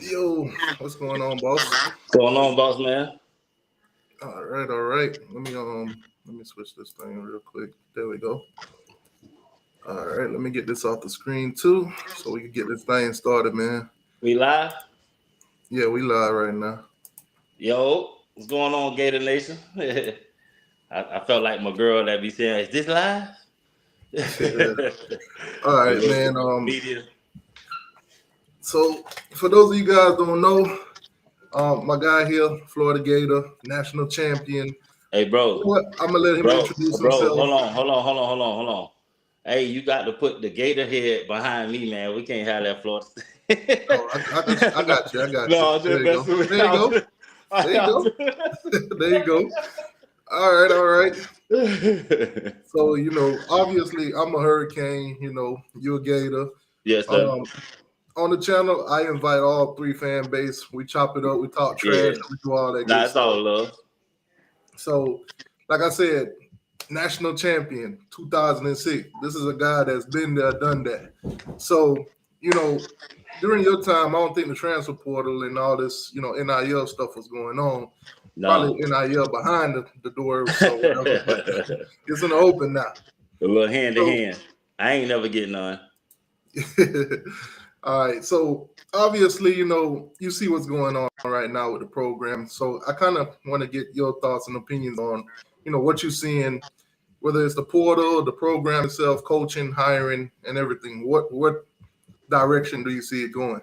Yo, what's going on, boss? What's going on, boss man? All right. Let me switch this thing real quick. There we go. All right, let me get this off the screen too, so we can get this thing started, man. We live? Yeah, we live right now. Yo, what's going on, Gator Nation? I felt like my girl that be saying, "Is this live?" All right, man. Media. So for those of you guys don't know, my guy here, Florida Gator, national champion. Hey, bro. You know what? I'm gonna let him introduce himself. Hold on. Hey, you got to put the Gator head behind me, man. We can't have that Florida. Oh, I got you. No, There you go. There you go. All right. So, obviously I'm a Hurricane, you're a Gator. Yes, sir. On the channel, I invite all three fan base. We chop it up, we talk trash, we do all that good stuff. That's all love. So, like I said, national champion, 2006. This is a guy that's been there, done that. So, during your time, I don't think the transfer portal and all this, NIL stuff was going on. No. Probably NIL behind the door, so whatever. But it's in the open now. A little hand to hand. I ain't never getting none. All right. So obviously, you see what's going on right now with the program. So I kind of want to get your thoughts and opinions on, what you're seeing, whether it's the portal, the program itself, coaching, hiring, and everything. What direction do you see it going?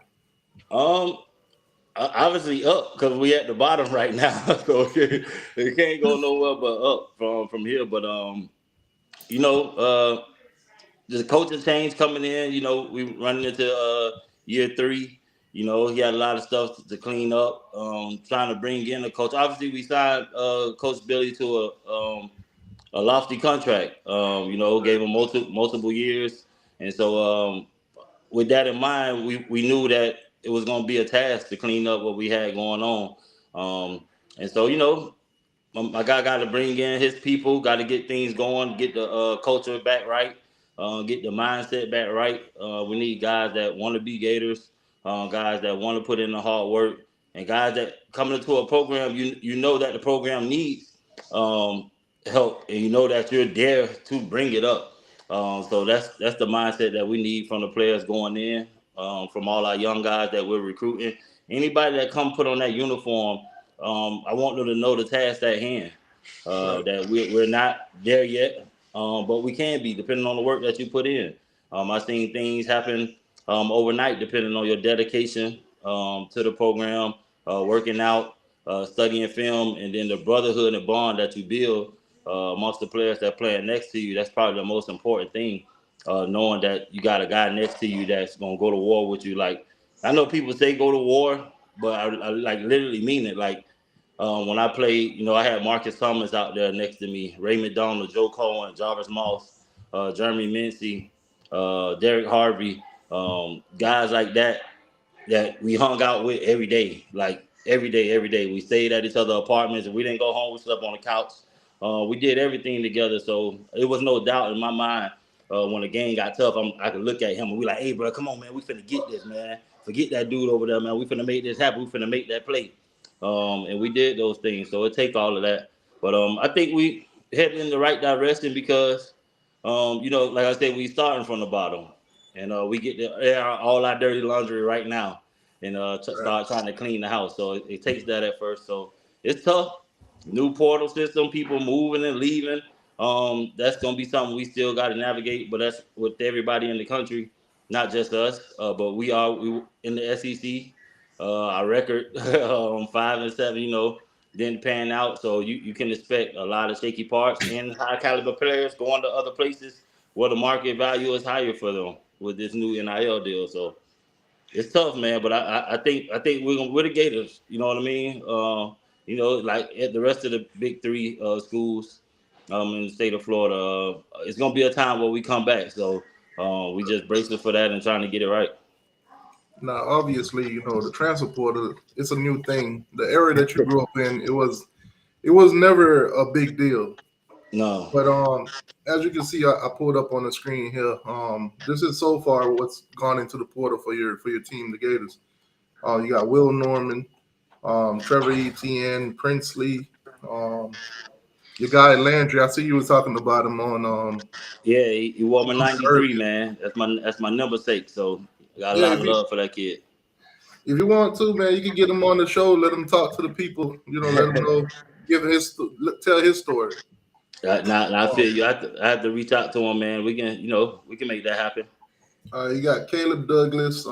Obviously up, because we at the bottom right now, so it can't go nowhere but up from here. But the coaching change coming in. We running into year 3. He had a lot of stuff to clean up. Trying to bring in a coach. Obviously, we signed Coach Billy to a lofty contract. Gave him multiple years, and so with that in mind, we knew that it was going to be a task to clean up what we had going on. And so, my guy got to bring in his people, got to get things going, get the culture back right, get the mindset back right. We need guys that want to be Gators, guys that want to put in the hard work, and guys that coming into a program, you know that the program needs help, and you know that you're there to bring it up. So that's the mindset that we need from the players going in, from all our young guys that we're recruiting. Anybody that come put on that uniform, I want them to know the task at hand. That we're not there yet, but we can be, depending on the work that you put in. I've seen things happen overnight, depending on your dedication to the program, working out, studying film, and then the brotherhood and bond that you build amongst the players that playing next to you. That's probably the most important thing, knowing that you got a guy next to you that's going to go to war with you. Like, I know people say go to war, but I like literally mean it. Like, when I played, I had Marcus Thomas out there next to me, Ray McDonald, Joe Cohen, Jarvis Moss, Jeremy Mincy, Derek Harvey, guys like that we hung out with every day. Like, every day. We stayed at each other's apartments, and we didn't go home. We slept on the couch. We did everything together, so it was no doubt in my mind when the game got tough, I could look at him and we like, hey, bro, come on, man, we finna get this, man. Forget that dude over there, man. We finna make this happen. We finna make that play. And we did those things, so it take all of that. But I think we headed in the right direction because, like I said, we starting from the bottom, and we get to air all our dirty laundry right now, and start trying to clean the house. So it takes that at first. So it's tough. New portal system, people moving and leaving. That's gonna be something we still got to navigate, but that's with everybody in the country, not just us. But we in the SEC. Our record 5-7, didn't pan out, so you can expect a lot of shaky parts and high caliber players going to other places where the market value is higher for them with this new NIL deal. So it's tough, man. But I think we're the Gators. You know what I mean? Like at the rest of the big 3 schools in the state of Florida, it's gonna be a time where we come back. So we just bracing for that and trying to get it right. Now, obviously, the transfer portal, it's a new thing. The area that you grew up in, it was never a big deal. No. But as you can see, I pulled up on the screen here. This is so far what's gone into the portal for your team, the Gators. You got Will Norman, Trevor Etienne, Princely, your guy Landry. I see you was talking about him on Yeah, he wore my '93, Earlier. man. That's my number sake. So I got a Yeah, lot of love for that kid. if you want to, man, you can get him on the show. Let him talk to the people. You know, let him know, give his tell his story. Now I Um, feel you. I have to reach out to him, man. We can make that happen. you got Caleb Douglas,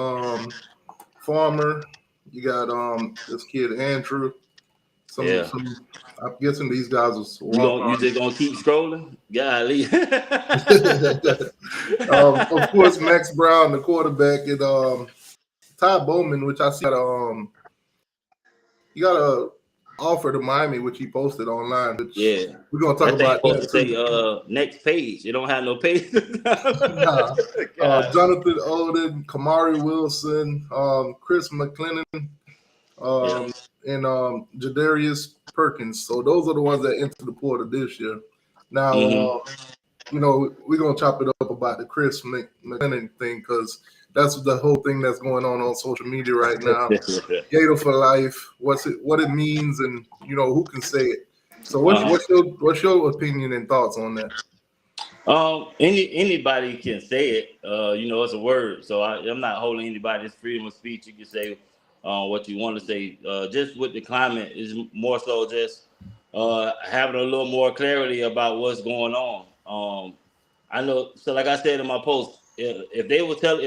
Farmer. You got this kid Andrew. Yeah. Some. I'm guessing these guys was walk You on. just gonna keep scrolling? Golly. Of course, Max Brown, the quarterback, and Ty Bowman, which I see he got a offer to Miami, which he posted online. Which Yeah. we're gonna talk That thing about supposed to that say too. next page. It don't have no page. Nah. God. Jonathan Odin, Kamari Wilson, Chris McClellan, Yeah. um, and Jadarius Perkins. So those are the ones that entered the portal this year. Now, Mm-hmm. we're gonna chop it up about the Chris McClellan thing because that's the whole thing that's going on social media right now. Gator for life. What it means, and who can say it. So uh-huh. what's your opinion and thoughts on that? Anybody can say it. It's a word. So I'm not holding anybody's freedom of speech. You can say what you want to say. Just with the climate is more so just having a little more clarity about what's going on. I know. So like I said in my post, if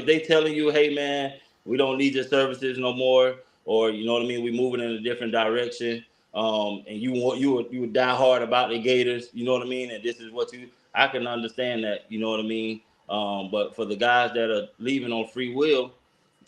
they telling you, hey man, we don't need your services no more, or you know what I mean, we moving in a different direction. And you would die hard about the Gators, you know what I mean, and this is what you I can understand that, you know what I mean. But for the guys that are leaving on free will,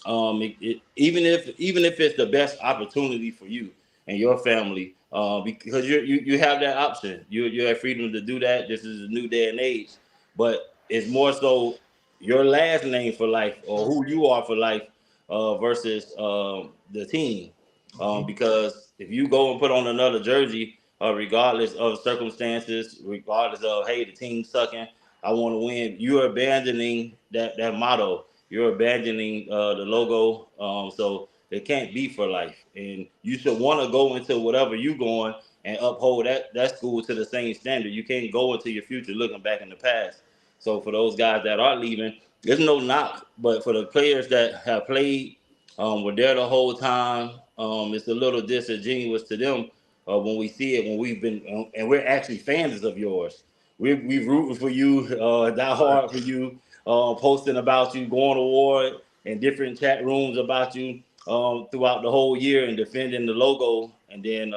even if it's the best opportunity for you and your family, because you have that option, you have freedom to do that. This is a new day and age, but it's more so your last name for life or who you are for life versus the team. Mhm. Because if you go and put on another jersey, regardless of circumstances, regardless of hey the team's sucking, I want to win, you're abandoning that motto. You're abandoning the logo. So it can't be for life, and you should want to go into whatever you going and uphold that school to the same standard. You can't go into your future looking back in the past. So for those guys that are leaving, there's no knock, but for the players that have played, were there the whole time, it's a little disingenuous to them when we see it when we've been and we're actually fans of yours. We've rooting for you, die Right. hard for you, posting about you, going to war in different chat rooms about you throughout the whole year and defending the logo. And then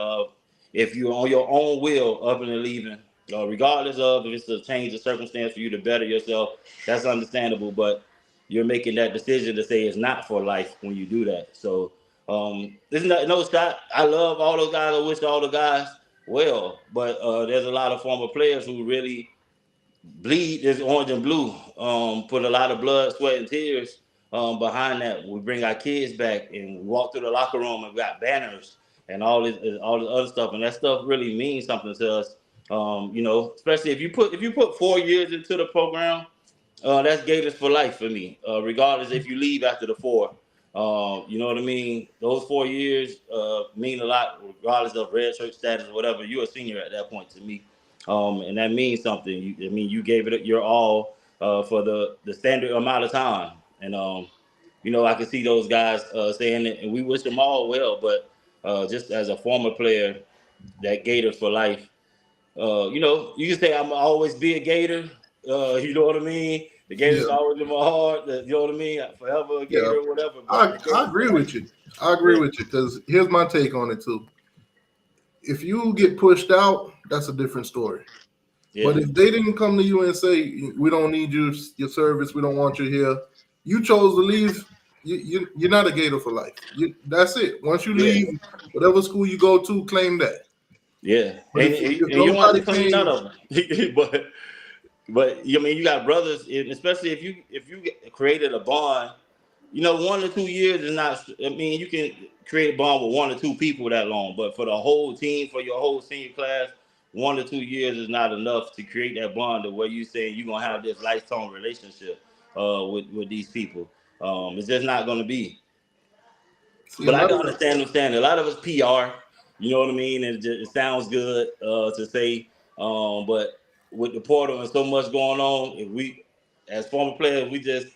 if you're on your own will, up and leaving, regardless of if it's a change of circumstance for you to better yourself, that's understandable. But you're making that decision to say it's not for life when you do that. So there's no shot. I love all those guys. I wish all the guys well, but there's a lot of former players who really bleed is orange and blue. Put a lot of blood, sweat, and tears behind that. We bring our kids back and we walk through the locker room and we got banners and all this other stuff, and that stuff really means something to us. Especially if you put 4 years into the program, that's Gators for life for me. Regardless if you leave after the four, you know what I mean. Those 4 years mean a lot, regardless of red shirt status or whatever. You're a senior at that point to me, and that means something. You gave it your all for the standard amount of time, and I can see those guys saying it, and we wish them all well. But just as a former player, that Gators for life. You can say I'm always be a Gator. You know what I mean? The Gators Yeah. always in my heart. You know what I mean? Forever a Yeah. Gator, or whatever. But I the I Gators for agree life. with you. I agree Yeah, with you because here's my take on it too. If you get pushed out, that's a different story. But yeah, if they didn't come to you and say we don't need your service, we don't want you here, you chose to leave. You're not a Gator for life. That's it. Once you yeah, leave, whatever school you go to, claim that. yeah. But if And you don't have to nobody claim none came, of them. but I mean, you got brothers, and especially if you created a bond. 1 or 2 years is not. I mean, you can create a bond with one or two people that long, but for the whole team, for your whole senior class, 1 or 2 years is not enough to create that bond of where you saying you're gonna have this lifetime relationship with these people. It's just not gonna be. See, But I can another understand them saying a lot of it's PR. You know what I mean? It sounds good to say, but with the portal and so much going on, if we, as former players, we just,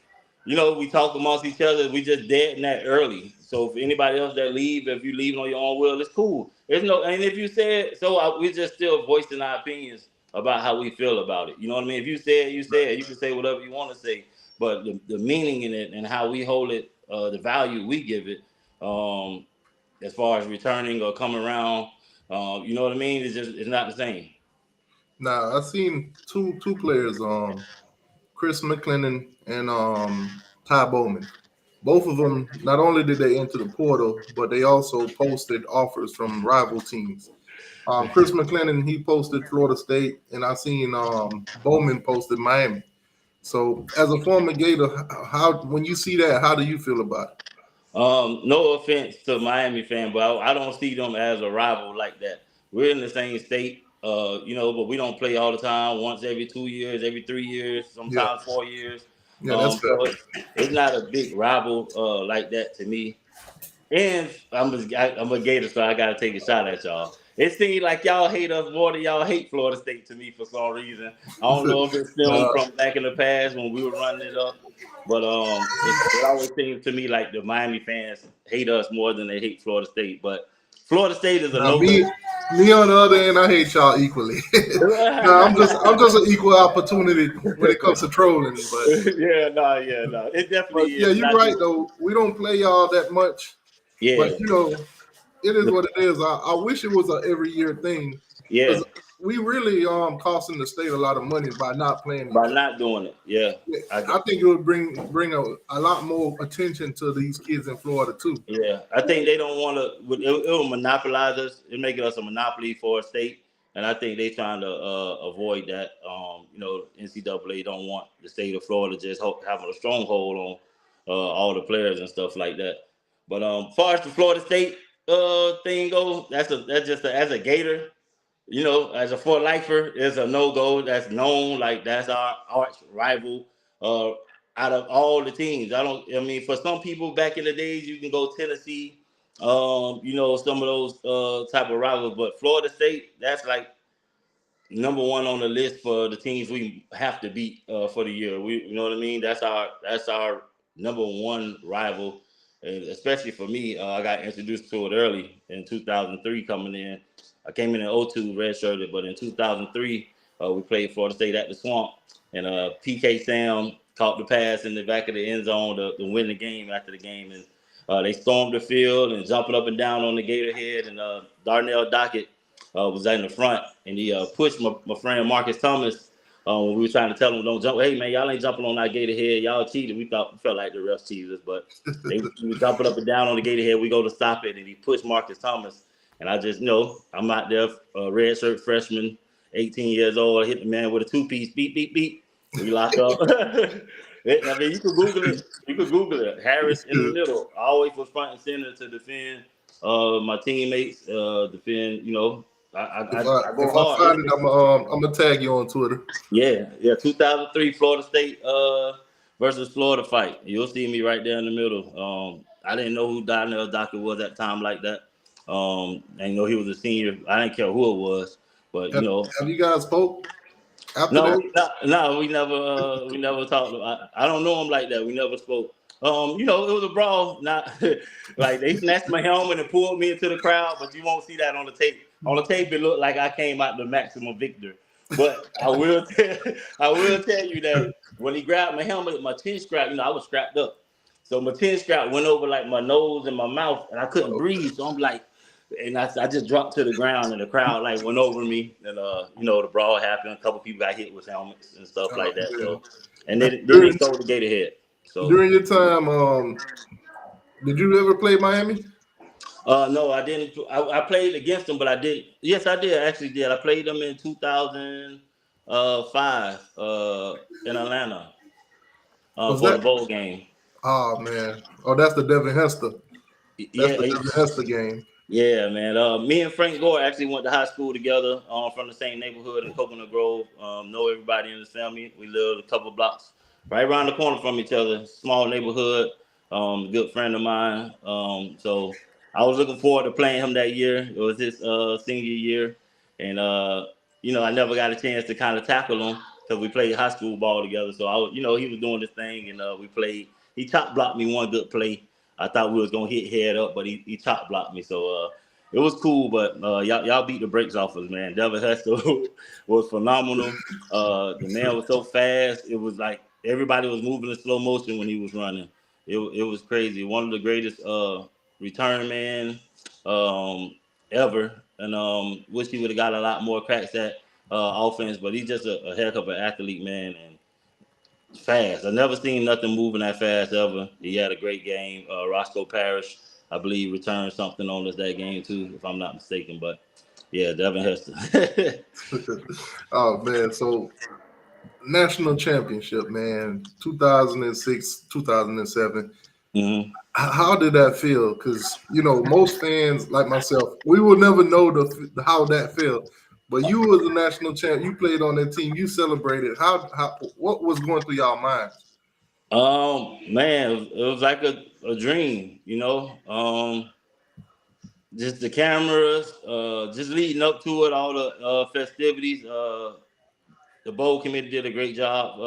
we talk amongst each other. We just dead in that early. So if anybody else that leave, if you leaving on your own will, it's cool. There's no, and if you said so, we just still voicing our opinions about how we feel about it. You know what I mean? If you said, you said. You can say whatever you want to say, but the meaning in it and how we hold it, the value we give it. Um, as far as returning or coming around, you know what I mean? It's not the same. I've seen two players, Chris McClendon and Ty Bowman. Both of them, not only did they enter the portal, but they also posted offers from rival teams. Chris McClendon, he posted Florida State, and I seen Bowman posted Miami. So, as a former Gator, how when you see that, how do you feel about it? No offense to Miami fan, but I don't see them as a rival like that. We're in the same state, but we don't play all the time. Once every 2 years, every 3 years, Yeah, sometimes 4 years. yeah, that's So fair. it's not a big rival like that to me. And I'm a Gator, so I gotta take a shot at y'all. It seems like y'all hate us more than y'all hate Florida State to me for some reason. I don't know if it's uh, them from back in the past when we were running it up, but it always seems to me like the Miami fans hate us more than they hate Florida State. But Florida State is a now no go. me on the other end, I hate y'all equally. No, I'm just an equal opportunity when it comes to trolling, but Yeah, no, it definitely but yeah, is. you're right though. We don't play y'all that much, but Yeah, it is what it is. I wish it was a every year thing yeah. because we really costing the state a lot of money by not playing By each other. not doing it, yeah. Yeah, I I think it would bring a lot more attention to these kids in Florida too. Yeah, I think they don't want to. It will monopolize us. It make us a monopoly for a state, and I think they trying to avoid that. NCAA don't want the state of Florida just having a stronghold on all the players and stuff like that. But far as the Florida State thing goes, that's just as a Gator. As a Fort Lifer, it's a no go. That's known. Like that's our arch rival. Uh, Out of all the teams, I mean, for some people back in the days, you can go Tennessee. Some of those type of rivals, but Florida State, that's like number one on the list for the teams we have to beat for the year. You know what I mean? That's our number one rival, and especially for me, I got introduced to it early in 2003. Coming in, I came in '02 redshirted, but in 2003 we played Florida State at the Swamp, and PK Sam caught the pass in the back of the end zone to win the game after the game, and they stormed the field and jumping up and down on the Gator head, and Darnell Dockett was in the front, and he pushed my friend Marcus Thomas when we were trying to tell him don't jump. Hey man, y'all ain't jumping on that Gator head. Y'all cheated. We felt like the refs cheated, but we were jumping up and down on the Gator head. We go to stop it, and he pushed Marcus Thomas. And I just know I'm out there, red shirt freshman, 18 years old. I hit the man with a two-piece, beep, beep, beep. We lock up. I mean, you could Google it. Harris in the middle. I always was front and center to defend my teammates, defend, If I go I hard. find it, I'm gonna tag you on Twitter. Yeah. 2003 Florida State versus Florida fight. You'll see me right there in the middle. I didn't know who Donnell Docker was at the time like that. I know he was a senior. I didn't care who it was, but Have you guys spoke after no, that? no, we never talked. I don't know him like that. We never spoke. It was a brawl. Not like they snatched my helmet and pulled me into the crowd, but you won't see that on the tape. On the tape, it looked like I came out the maximum victor. But I will tell you that when he grabbed my helmet, my chin strap, I was strapped up. So my chin strap went over like my nose and my mouth, and I couldn't breathe. So I'm like, and I just dropped to the ground, and the crowd like went over me, and the brawl happened. A couple people got hit with helmets and stuff like that. Yeah. So, and then they During stole the Gator head. So, during your time, did you ever play Miami? no, I didn't. I played against them, but I did. Yes, I did. I actually did. I played them in 2005 in Atlanta Was for the that? bowl game. Oh man. Oh, that's the Devin Hester. That's Yeah, the Devin Hester game. Yeah, man. Me and Frank Gore actually went to high school together. From the same neighborhood in Coconut Grove. Know everybody in his family. We lived a couple blocks right around the corner from each other. Small neighborhood. Good friend of mine. So I was looking forward to playing him that year. It was his senior year, and I never got a chance to kind of tackle him because we played high school ball together. So I was, he was doing this thing, and we played. He top blocked me one good play. I thought we was gonna hit head up, but he top blocked me. So it was cool. But y'all beat the brakes off us, man. Devin Hester was phenomenal. The man was so fast. It was like everybody was moving in slow motion when he was running. It was crazy. One of the greatest return man ever. And wish he would have got a lot more cracks at offense. But he's just a heck of an athlete, man. And fast. I never seen nothing moving that fast ever. He had a great game. Roscoe Parrish, I believe, returned something on us that game too, if I'm not mistaken. But yeah, Devin Hester. Oh man, so national championship, man, 2006, 2007. Mm-hmm. How did that feel? Because most fans like myself, we will never know how that felt. But you was a national champ. You played on that team. You celebrated. What was going through y'all minds? Man, it was like a dream, just the cameras, just leading up to it, all the festivities. The bowl committee did a great job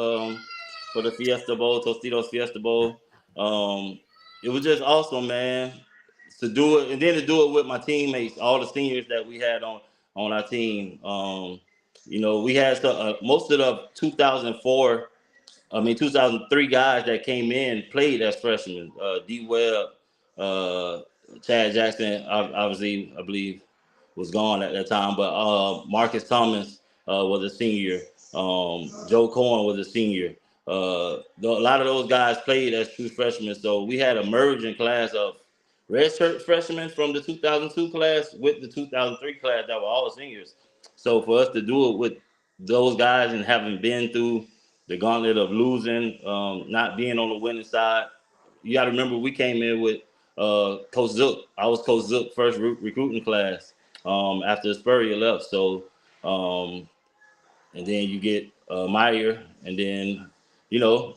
for the Fiesta Bowl, Tostitos Fiesta Bowl. It was just awesome, man, to do it, and then to do it with my teammates, all the seniors that we had on our team. We had most of the 2003 guys that came in played as freshmen. D. Webb, uh, Chad Jackson, obviously, I believe, was gone at that time, but Marcus Thomas was a senior. Joe Corn was a senior. A lot of those guys played as true freshmen, so we had a merging class of redshirt freshmen from the 2002 class with the 2003 class that were all seniors. So for us to do it with those guys and having been through the gauntlet of losing, not being on the winning side, you got to remember we came in with Coach Zook. I was Coach Zook first recruiting class after Spurrier left. So, and then you get Meyer, and then, you know,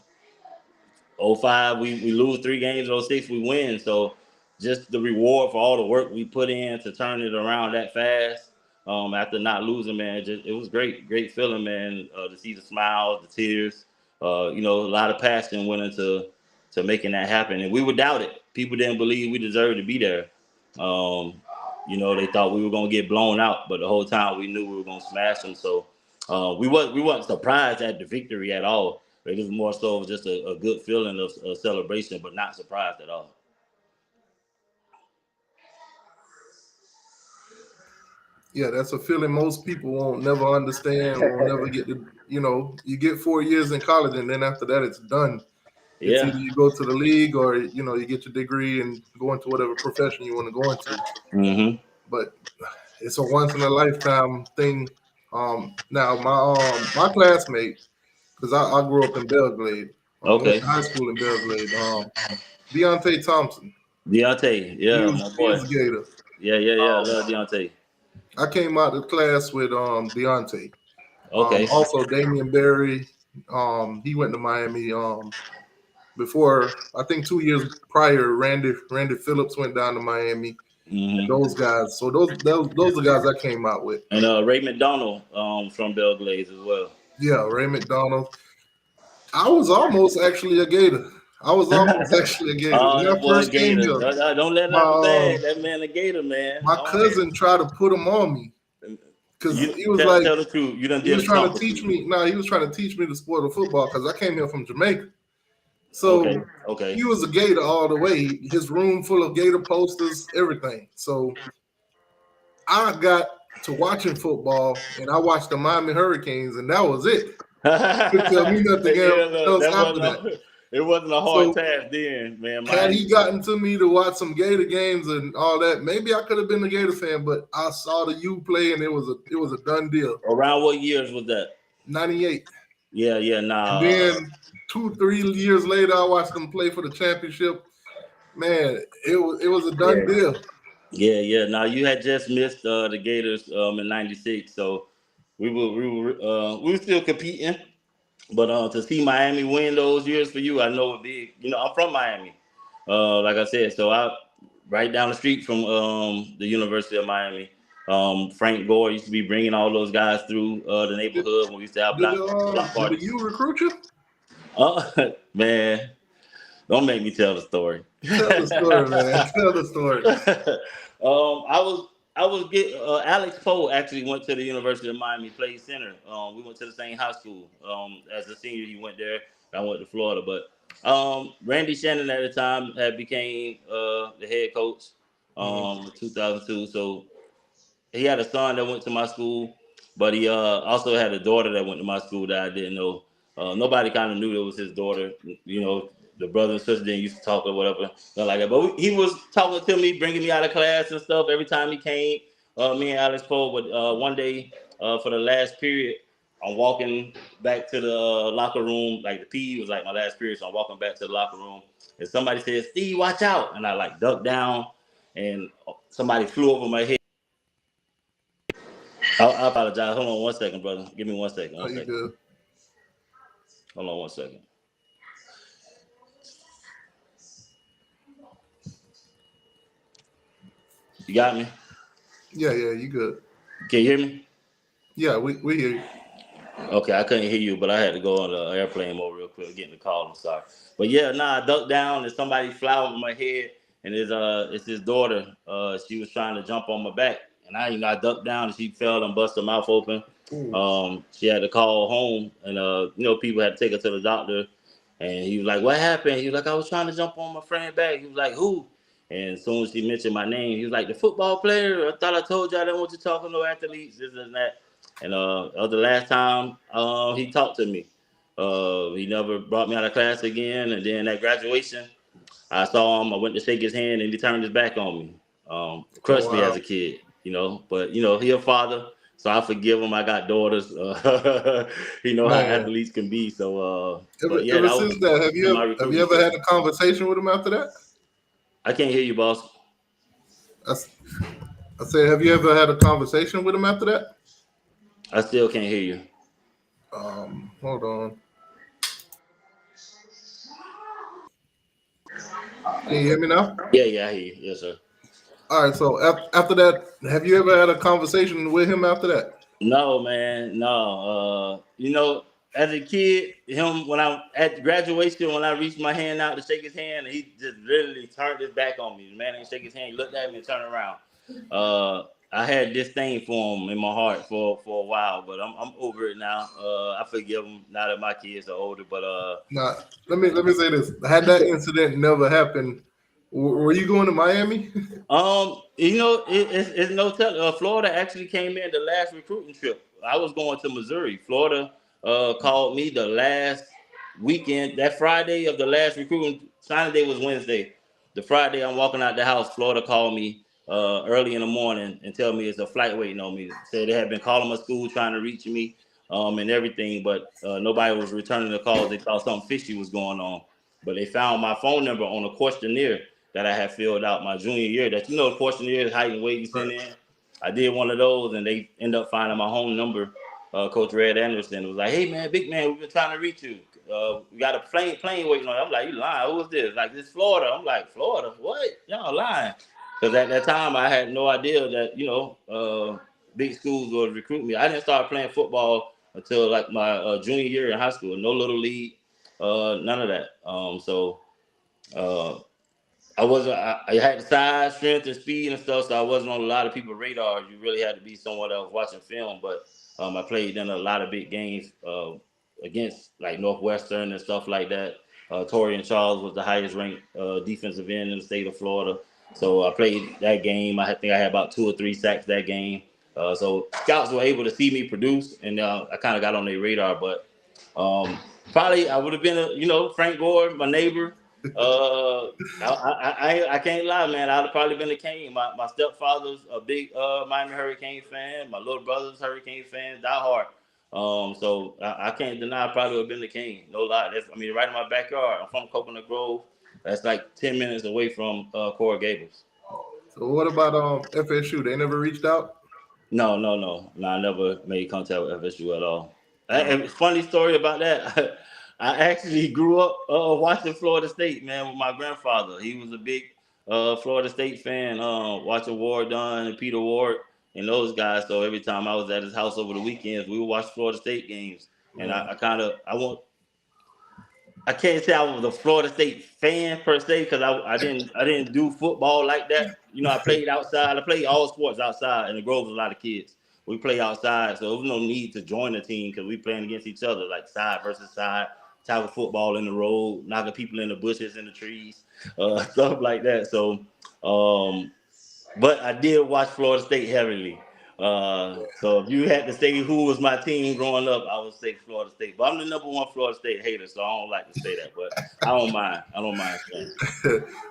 '05 we lose 3 games, '06 we win. So just the reward for all the work we put in to turn it around that fast after not losing, man, it was great feeling, man, to see the smiles, the tears. A lot of passion went into making that happen, and we were doubted. People didn't believe we deserved to be there. They thought we were gonna get blown out, but the whole time we knew we were gonna smash them. So we wasn't surprised at the victory at all. It was more so just a good feeling of celebration, but not surprised at all. Yeah, that's a feeling most people won't never understand, won't never get to. You get 4 years in college, and then after that, it's done. It's Yeah. either you go to the league or you get your degree and go into whatever profession you want to go into. Mm-hmm. But it's a once in a lifetime thing. Now my classmate, because I grew up in Belgrade, went Okay. to high school in Belgrade. Deontay Thompson, Deontay, he yeah, was my he boy. was a Gator. Yeah. I Um, love Deontay. I came out of class with Deontay. Okay. Also Damian Berry, he went to Miami. Before I think 2 years prior, Randy Phillips went down to Miami. And Mm-hmm. those guys. So those are the guys I came out with. And Ray McDonald from Belgrade as well. Yeah, Ray McDonald. I was almost actually a Gator. I was almost actually a Gator Oh, when I that boy first came Gator. here. Don't let My out the bag. That man a Gator, man. my cousin tried to put him on me because You he was tell, like tell the truth. You done he did was a trying stump to or teach two. me. No, he was trying to teach me the sport of football because I came here from Jamaica. Okay. So Okay. he was a Gator all the way. His room full of Gator posters, everything. So I got to watching football and I watched the Miami Hurricanes, and that was it. Couldn't tell me nothing Yeah, look, else after that. it wasn't a hard So task then, man. had Miami. he gotten to me to watch some Gator games and all that, maybe I could have been a Gator fan. But I saw the U play, and it was a done deal. Around what years was that? 98. Yeah, And nah. then 2-3 years later, I watched them play for the championship. Man, it was a done Yeah. deal. Yeah. Now you had just missed the Gators in '96, so we were still competing. But to see Miami win those years for you, I know it big. You know, I'm from Miami, like I said, so I right down the street from the University of Miami. Frank Gore used to be bringing all those guys through the Did neighborhood when we used to have did block did the parties. U recruit you? Man, don't make me tell the story. Tell the story, man. Tell the story. I was get Alex Poe actually went to the University of Miami, played center. We went to the same high school. As a senior, he went there. I went to Florida, but Randy Shannon at the time had became the head coach Mhm. 2002. So he had a son that went to my school, but he also had a daughter that went to my school that I didn't know. Nobody kind of knew it was his daughter. You know, the brother and sister didn't used to talk or whatever, nothing like that. But he was talking to me, bringing me out of class and stuff every time he came. Me and Alex Poe. But one day, for the last period, I'm walking back to the locker room. Like the PE was like my last period, so I'm walking back to the locker room, and somebody said, "Steve, watch out!" And I like ducked down, and somebody flew over my head. I apologize. Hold on 1 second, brother. Give me 1 second. Oh, One you second. good? Hold on 1 second. You got me? Yeah, you good? Can you hear me? Yeah, we hear you. Okay, I couldn't hear you, but I had to go on the airplane mode real quick, getting the call. I'm sorry. But yeah, I ducked down and somebody flew over my head, and it's his daughter. She was trying to jump on my back, and I ducked down and she fell and busted her mouth open. Ooh. She had to call home, and people had to take her to the doctor. And he was like, "What happened?" He was like, "I was trying to jump on my friend's back." He was like, "Who?" And as soon as she mentioned my name, he was like, "The football player. I thought I told you I didn't want you talking to no athletes, this and that." And the last time he talked to me, he never brought me out of class again. And then at graduation, I saw him. I went to shake his hand, and he turned his back on me. Oh Crushed me as wow, a kid, But he a father, so I forgive him. I got daughters. He know how man. athletes can be. So, Ever but yeah, ever that was since that, have my you recruiting ever trip. had a conversation with him after that? I can't hear you, boss. I, s- I said, have you ever had a conversation with him after that? I still can't hear you. Hold on. Can you hear me now? Yeah, I hear you. Yes, sir. All right. So after that, have you ever had a conversation with him after that? No, man, no. As a kid, him when I at graduation, when I reached my hand out to shake his hand, he just literally turned his back on me. The man didn't shake his hand. He looked at me and turned around. I had disdain for him in my heart for a while, but I'm over it now. I forgive him now that my kids are older. But Now, let me say this: had that incident never happened, were you going to Miami? it's no tell. Florida actually came in the last recruiting trip. I was going to Missouri. Florida called me the last weekend. That Friday of the last recruiting signing day was Wednesday. The Friday I'm walking out the house, Florida called me early in the morning and tell me it's a flight waiting on me. Said they had been calling my school trying to reach me and everything, but nobody was returning the calls. They thought something fishy was going on, but they found my phone number on a questionnaire that I had filled out my junior year. That the questionnaire is height and weight you Right. send in. I did one of those, and they end up finding my home number. Coach Red Anderson was like, "Hey man, big man, we've been trying to reach you. We got a plane waiting on you." I'm like, "You lying? Who is this?" Like, "This Florida." I'm like, "Florida? What? Y'all lying?" Because at that time I had no idea that big schools would recruit me. I didn't start playing football until like my junior year in high school. No little league, none of that. So. Uh, I wasn't. I had the size, strength, and speed and stuff, so I wasn't on a lot of people's radars. You really had to be someone that was watching film. But I played in a lot of big games against like Northwestern and stuff like that. Torian Charles was the highest ranked defensive end in the state of Florida, so I played that game. think I had about 2 or 3 sacks that game. So scouts were able to see me produce, and I kind of got on their radar. But um, probably I would have been, Frank Gore, my neighbor. Uh, I can't lie, man. I'd have probably been a King. My stepfather's a big Miami Hurricane fan. My little brother's Hurricane fan, die hard. So I can't deny I probably would have been the King. No lie. Right in my backyard. I'm from Coconut Grove. That's like 10 minutes away from Coral Gables. So what about FSU? They never reached out. No. I never made contact with FSU at all. No. Funny story about that. I actually grew up watching Florida State, man, with my grandfather. He was a big Florida State fan, watching Ward Dunn and Peter Ward and those guys. So every time I was at his house over the weekends, we would watch Florida State games. And Yeah. I can't say I was a Florida State fan per se because I didn't do football like that. You know, I played outside. I played all sports outside, and the Grove was a lot of kids. We play outside, so there was no need to join the team because we playing against each other, like side versus side, tackle football in the road, knocking people in the bushes and the trees, stuff like that. So, but I did watch Florida State heavily. So if you had to say who was my team growing up, I would say Florida State. But I'm the number one Florida State hater, so I don't like to say that. But I don't mind. I don't mind saying.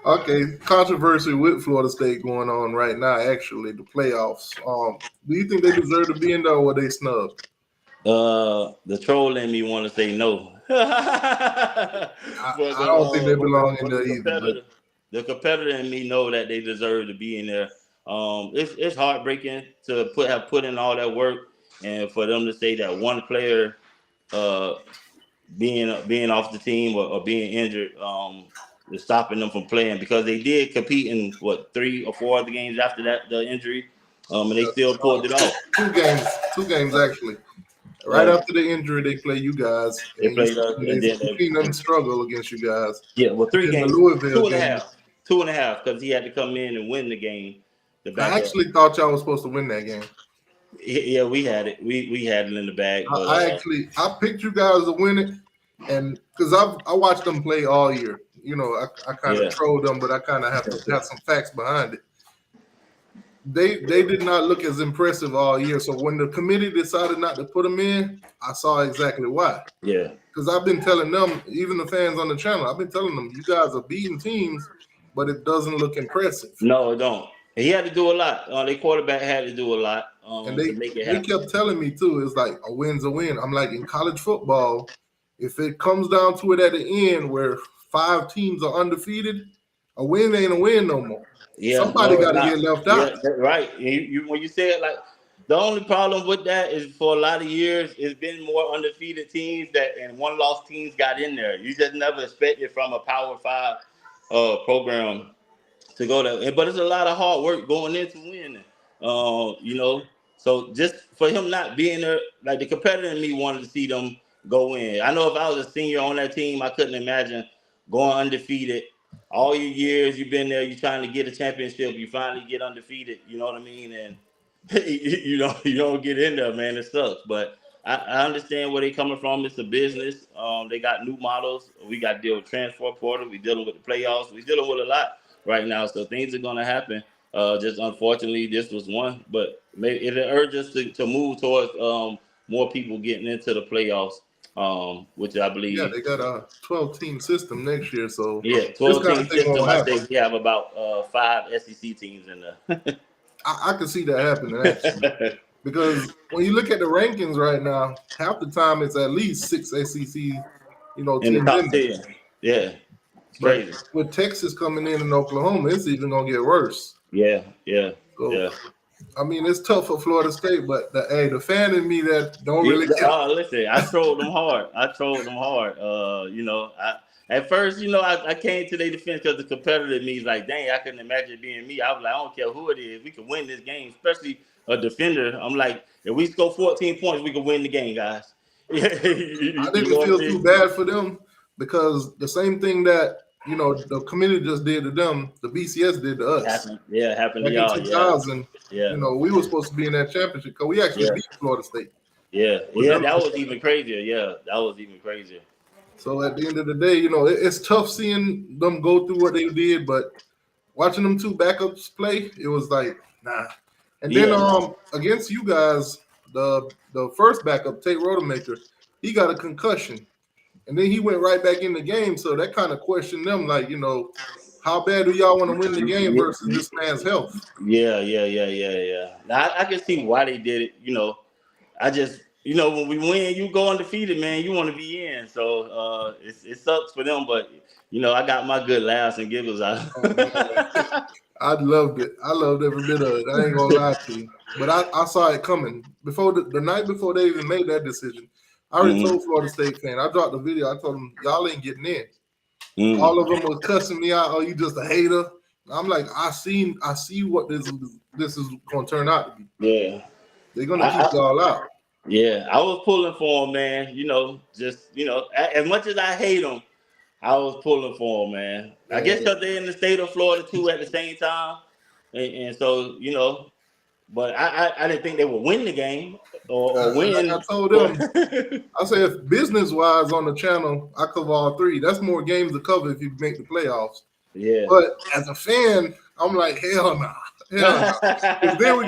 Okay, controversy with Florida State going on right now. Actually, the playoffs. Do you think they deserve to be in there, or were they snubbed? The troll in me want to say no. I don't think they belong in there either. But the competitor in me know that they deserve to be in there. It's heartbreaking to have put in all that work, and for them to say that one player being off the team or being injured is stopping them from playing, because they did compete in 3 or 4 other games after the injury, and they still pulled it off. 2 games actually. Right after the injury, they play you guys. They played us, and they seen them struggle against you guys. Yeah, well, 3 games, the Louisville 2.5, because he had to come in and win the game. I actually thought y'all was supposed to win that game. Yeah, we had it. We had it in the bag. But, I picked you guys to win it, and because I watched them play all year. You know, I kind of trolled them, but I kind of have to have some facts behind it. They did not look as impressive all year. So when the committee decided not to put them in, I saw exactly why. Yeah. Because I've been telling them, even the fans on the channel, I've been telling them, you guys are beating teams, but it doesn't look impressive. No, it don't. He had to do a lot. Their quarterback had to do a lot and to make it happen. They kept telling me, too, it's like a win's a win. I'm like, in college football, if it comes down to it at the end where 5 teams are undefeated, a win ain't a win no more. Yeah, somebody got to get left out. Yeah, right. When you say it, like, the only problem with that is for a lot of years it's been more undefeated teams and one-loss teams got in there. You just never expected from a Power 5 program to go there. But it's a lot of hard work going into winning. You know, so just for him not being there, like, the competitor in me wanted to see them go in. I know if I was a senior on that team, I couldn't imagine going undefeated. All your years you've been there, you're trying to get a championship, you finally get undefeated, you know what I mean? And you don't get in there, man. It sucks. But I understand where they're coming from. It's a business. They got new models. We got to deal with transfer portal. We're dealing with the playoffs. We're dealing with a lot right now. So things are gonna happen. Just unfortunately, this was one. But maybe it'll urge us to move towards more people getting into the playoffs. Which I believe. Yeah, they got a 12-team system next year, so 12-team system. I think we have about 5 SEC teams in there. I can see that happening, actually, because when you look at the rankings right now, half the time it's at least 6 SEC, teams in the top 10. Yeah, it's crazy. With Texas coming in Oklahoma, it's even gonna get worse. Yeah. So, I mean, it's tough for Florida State, but the fan in me that don't really care. Listen, I trolled them hard. At first, I came to their defense because the competitor in me is like, dang, I couldn't imagine it being me. I was like, I don't care who it is. We can win this game, especially a defender. I'm like, if we score 14 points, we can win the game, guys. I didn't feel too bad for them, because the same thing that the committee just did to them, the BCS did to us. Happened to like y'all. In 2000, yeah. We were supposed to be in that championship because we actually beat Florida State. Yeah, that was even crazier. Yeah, that was even crazier. So at the end of the day, it's tough seeing them go through what they did, but watching them 2 backups play, it was like, nah. And then against you guys, the first backup, Tate Rodemaker, he got a concussion. And then he went right back in the game, so that kind of questioned them, like, how bad do y'all want to win the game versus this man's health? Yeah. Now, I can see why they did it. I just, when we win, you go undefeated, man. You want to be in, so it sucks for them, but I got my good laughs and giggles out. I loved it. I loved every bit of it. I ain't gonna lie to you. But I saw it coming before the night before they even made that decision. I already Mm-hmm. told Florida State fan. I dropped the video. I told them y'all ain't getting in. All Mm. of them was cussing me out. Oh, you just a hater. I'm like, I see what this is gonna turn out to be. Yeah. They're gonna keep I, y'all out. yeah, I was pulling for him, man. As much as I hate him, I was pulling for him, man. I Yeah, guess because they're in the state of Florida too at the same time, and so but I didn't think they would win the game or like I win, told but them, I say if business wise on the channel, I cover all three. That's more games to cover if you make the playoffs. yeah. But as a fan, I'm like, hell no, hell no. Because then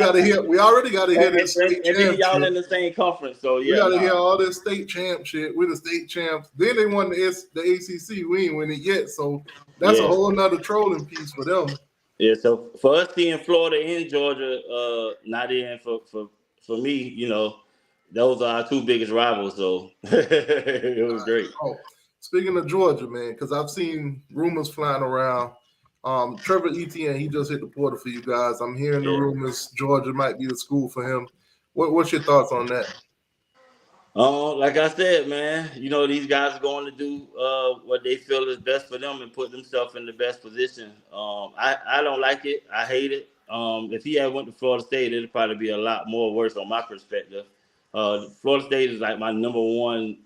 we already got to hear this state And then champ y'all shit. in the same conference, so We yeah, got to hear nah. all this state champ shit. We're the state champs. Then they won the ACC. We ain't win it yet. So that's a Yeah. whole nother trolling piece for them. Yeah, so for us seeing Florida and Georgia not in for me, those are our two biggest rivals, so it was great. Oh, speaking of Georgia, man, because I've seen rumors flying around. Trevor Etienne, he just hit the portal for you guys. I'm hearing the Yeah. rumors Georgia might be the school for him. What's your thoughts on that? Like I said, man, these guys are going to do what they feel is best for them and put themselves in the best position. I don't like it. I hate it. If he had went to Florida State, it'd probably be a lot more worse on my perspective. Florida State is like my number one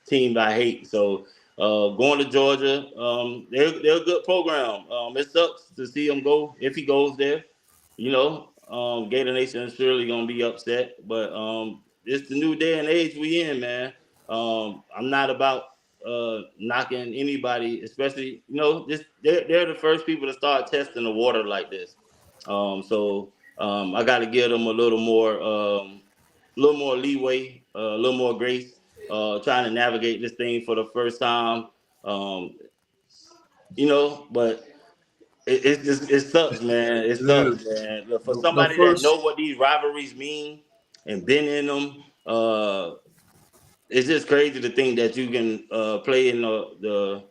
team I hate. So going to Georgia, they're a good program. It sucks to see him go if he goes there. Gator Nation is surely gonna be upset, but it's the new day and age we in, man. I'm not about knocking anybody, especially this. They're the first people to start testing the water like this. So I got to give them a little more leeway, a little more grace, trying to navigate this thing for the first time. Um, but it sucks, man. It It sucks, is man. Look, for the somebody that first. know what these rivalries mean and been in them, it's just crazy to think that you can play in the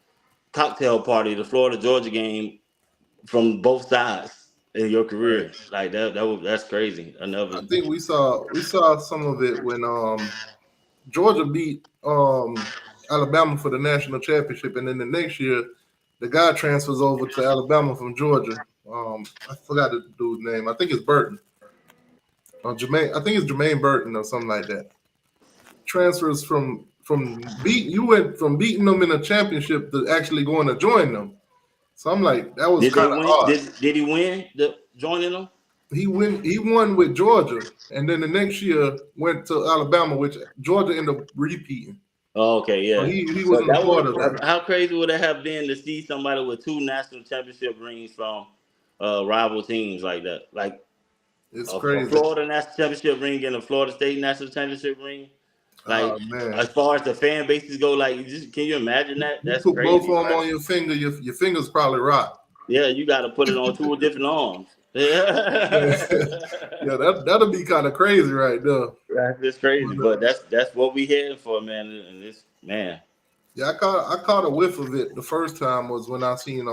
cocktail party, the Florida Georgia game from both sides in your Right. career. Like that's crazy. I never. I think we saw some of it when Georgia beat Alabama for the national championship, and then the next year the guy transfers over to Alabama from Georgia. I forgot the dude's name. I think it's Burton. Jermaine. I think it's Jermaine Burton or something like that. Transfers you went from beating them in a championship to actually going to join them. So I'm like, that was Did they kind of win? odd. Did he win the joining them? He won with Georgia, and then the next year went to Alabama, which Georgia ended up repeating. Oh, okay, So yeah. he So wasn't a that part of would that. how crazy would it have been to see somebody with two national championship rings from rival teams like that? Like It's a crazy. Florida national championship ring and a Florida State national championship ring. Like Oh man, as far as the fan bases go, like can you imagine that? you That's put both of crazy, them right? on your finger, your fingers probably rot. Yeah, you got to put it on two different arms. Yeah, Yeah, that'll be kind of crazy right there. that's just crazy, But, but that's what we heading for, man. And this man, yeah, I caught a whiff of it the first time was when I seen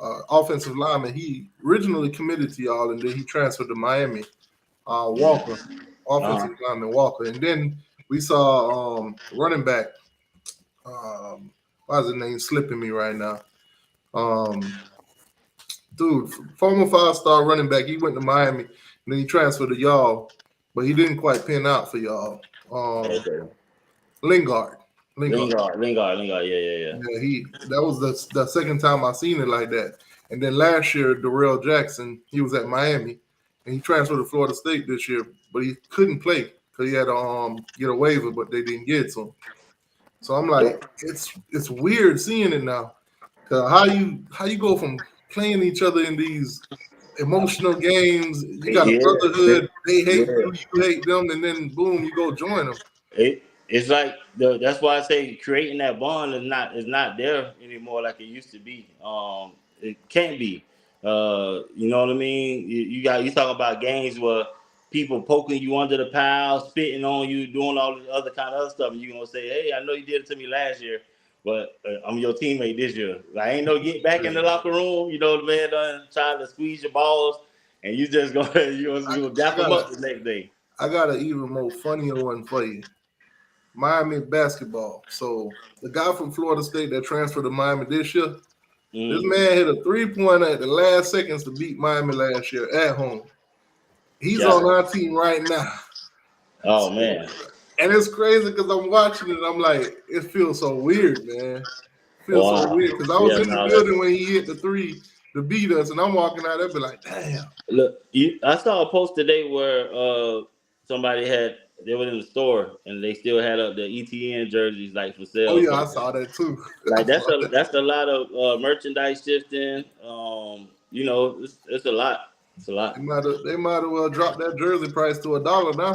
offensive lineman. He originally committed to y'all, and then he transferred to Miami. Walker, uh, offensive lineman Walker, and then we saw running back. Why is his name slipping me right now? Um, dude, former 5-star running back. He went to Miami, and then he transferred to y'all, but he didn't quite pin out for y'all. okay. Lingard. Lingard. Lingard. Yeah. Yeah, that was the second time I seen it like that. And then last year, Darrell Jackson, he was at Miami, and he transferred to Florida State this year, but he couldn't play because he had to get a waiver, but they didn't get to him. So I'm like, it's weird seeing it now. Cause how you go from playing each other in these emotional games, you got a Yeah, brotherhood, they hate yeah. you, you hate them, and then boom, you go join them. It's like that's why I say creating that bond is not there anymore like it used to be. It can't be. You know what I mean? You talk about games where people poking you under the pile, spitting on you, doing all this other kind of other stuff, and you're gonna say, "Hey, I know you did it to me last year." but I'm your teammate this year. I ain't no get back in the locker room. You know, the man done trying to squeeze your balls, and you just gonna you gonna dap him up the next day. I got an even more funnier one for you. Miami basketball. So the guy from Florida State that transferred to Miami this year, this man hit a 3-pointer at the last seconds to beat Miami last year at home. He's on our team right now. Oh man. And it's crazy because I'm watching it and I'm like, it feels so weird, man. It feels so weird because I was in the building when he hit the 3 to beat us, and I'm walking out there be like, damn. Look, I saw a post today where somebody they were in the store and they still had up the ETN jerseys like for sale. Oh yeah, I saw that too. Like that's a lot of merchandise shifting. You know, it's a lot. It's a lot. They might have well dropped that jersey price to $1 now.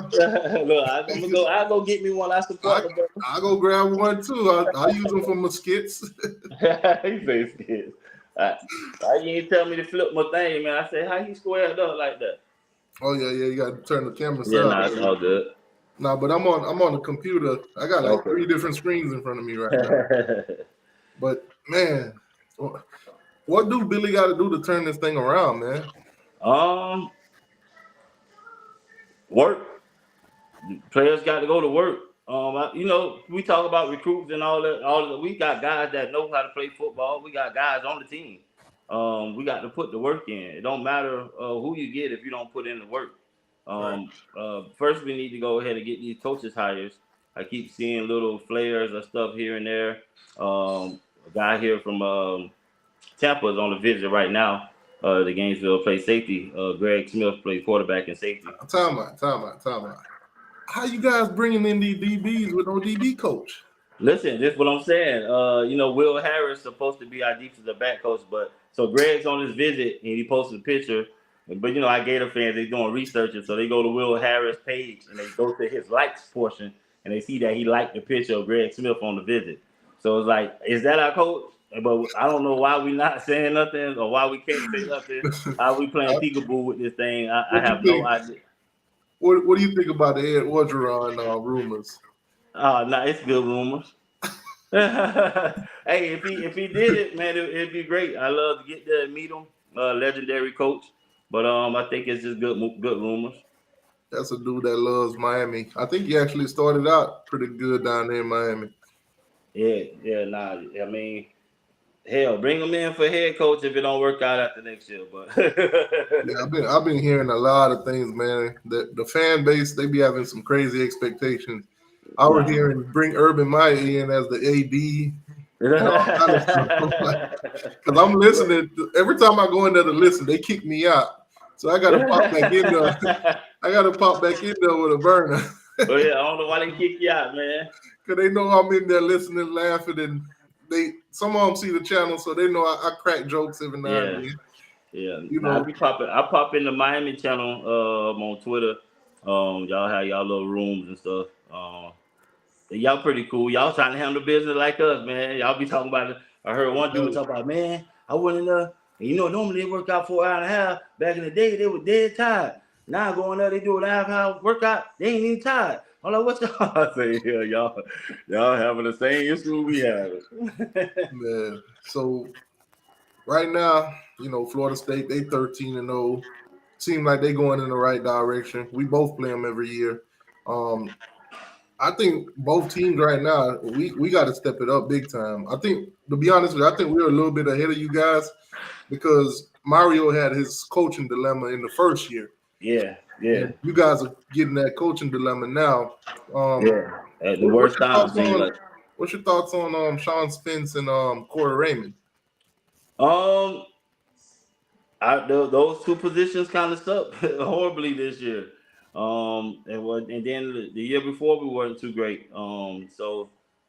Look, I'll go get me one. I support them. I'll go grab one too. I use them for my skits. He say skits. You ain't tell me to flip my thing, man. I said, how you squared up like that? Oh yeah, you got to turn the camera. Yeah, it's all good. Nah, but I'm on the computer. I got like 3 different screens in front of me right now. But man, what do Billy got to do to turn this thing around, man? Work. Players got to go to work. You know, we talk about recruits and all that. We got guys that know how to play football. We got guys on the team. We got to put the work in. It don't matter who you get if you don't put in the work. First, we need to go ahead and get these coaches hires. I keep seeing little flares of stuff here and there. A guy here from Tampa is on the visit right now. The Gainesville plays safety. Greg Smith plays quarterback and safety. Time out. How you guys bringing in these DBs with no DB coach? Listen, this is what I'm saying. You know, Will Harris supposed to be our defensive back coach, but so Greg's on his visit and he posted a picture. But you know, our Gator fans, they doing research, and so they go to Will Harris' page and they go to his likes portion and they see that he liked the picture of Greg Smith on the visit. So it's like, is that our coach? But I don't know why we not saying nothing or why we can't say nothing. How we playing peekaboo with this thing? I have no idea. What do you think about the Ed Orgeron rumors? No, it's good rumors. Hey, if he did it, man, it'd be great. I love to get there and meet him. Legendary coach. But I think it's just good rumors. That's a dude that loves Miami. I think he actually started out pretty good down there in Miami. I mean, hell, bring him in for head coach if it don't work out after next year. But yeah, I've been hearing a lot of things, man. The fan base, they be having some crazy expectations. I was hearing bring Urban Meyer in as the AD. Because I'm listening. Every time I go in there to listen, they kick me out. So I got to pop back in there. I got to pop back in there with a burner. Oh yeah, I don't know why they kick you out, man. Because they know I'm in there listening, laughing, and some of them see the channel, so they know I crack jokes every now and then. Yeah, you know, I pop in the Miami channel on Twitter. Y'all have y'all little rooms and stuff. Y'all pretty cool. Y'all trying to handle business like us, man. Y'all be talking about it. I heard one dude talk about, man, I went in there, and you know, normally they work out for an hour and a half. Back in the day, they were dead tired. Now going there, they do an hour workout. They ain't even tired. I'm like, what y'all? I say, yeah, y'all having the same issue we have. Man, so right now, you know, Florida State, they 13-0. Seem like they going in the right direction. We both play them every year. I think both teams right now, we got to step it up big time. I think, to be honest with you, I think we're a little bit ahead of you guys because Mario had his coaching dilemma in the first year. Yeah. You guys are getting that coaching dilemma now. At the worst time. What's your thoughts on Sean Spence and Corey Raymond? Those two positions kind of sucked horribly this year. And then the year before we weren't too great. You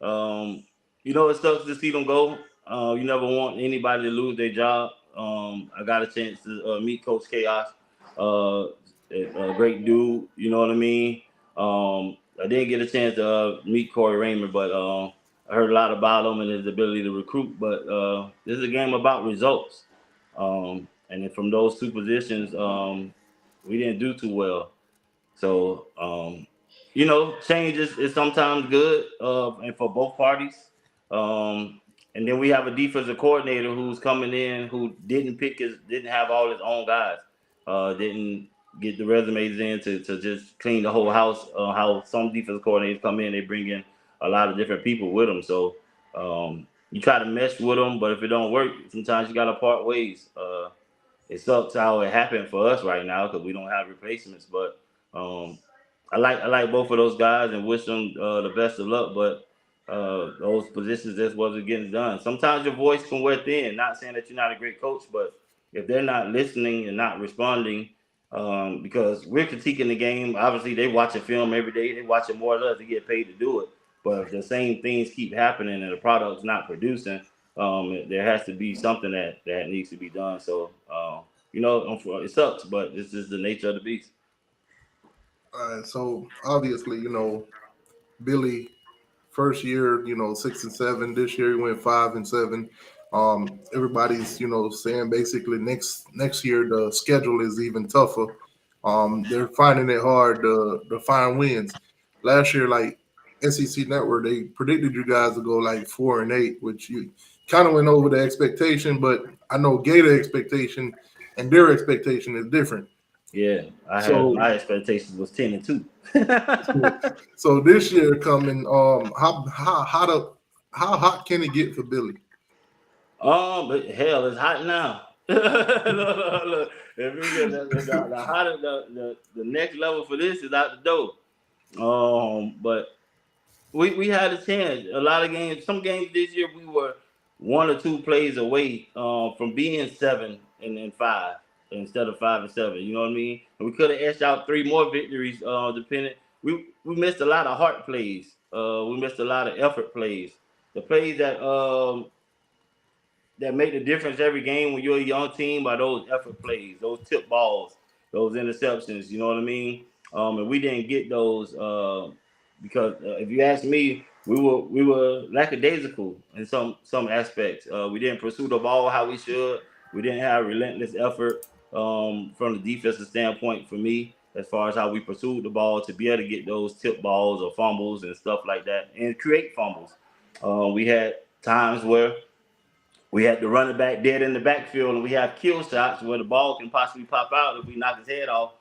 know, it sucks to see them go. You never want anybody to lose their job. I got a chance to meet Coach Chaos, a great dude. You know what I mean? I didn't get a chance to meet Corey Raymond, but I heard a lot about him and his ability to recruit. But this is a game about results. And then from those two positions, we didn't do too well. So, you know, change is sometimes good and for both parties. And then we have a defensive coordinator who's coming in who didn't have all his own guys, didn't get the resumes in to just clean the whole house. How some defensive coordinators come in, they bring in a lot of different people with them. So you try to mesh with them, but if it don't work, sometimes you got to part ways. It sucks how it happened for us right now because we don't have replacements. But um, I like both of those guys and wish them the best of luck. But those positions just wasn't getting done. Sometimes your voice can wear thin. Not saying that you're not a great coach, but if they're not listening and not responding, because we're critiquing the game. Obviously, they watch a film every day. They watch it more or less. They get paid to do it. But if the same things keep happening and the product's not producing, there has to be something that needs to be done. So, it sucks, but this is the nature of the beast. So obviously, Billy first year, 6-7. This year he went 5-7. Everybody's, saying basically next year the schedule is even tougher. They're finding it hard to find wins. Last year, like SEC Network, they predicted you guys to go like 4-8, which you kind of went over the expectation, but I know Gator expectation and their expectation is different. Yeah, I had So my expectations was 10-2. so this year coming, how hot can it get for Billy? But hell, it's hot now. Look, if we get the hotter, the next level for this is out the door. But we had a chance. A lot of games, some games this year, we were 1 or 2 plays away from being 7-5 instead of 5-7. You know what I mean? And we could have etched out 3 more victories. Depending, we missed a lot of heart plays. We missed a lot of effort plays. The plays that make the difference every game when you're a young team are those effort plays, those tip balls, those interceptions. You know what I mean? And we didn't get those because if you ask me, we were lackadaisical in some aspects. We didn't pursue the ball how we should. We didn't have relentless effort from the defensive standpoint. For me, as far as how we pursued the ball to be able to get those tip balls or fumbles and stuff like that, and create fumbles. We had times where we had the running back dead in the backfield, and we have kill shots where the ball can possibly pop out if we knock his head off,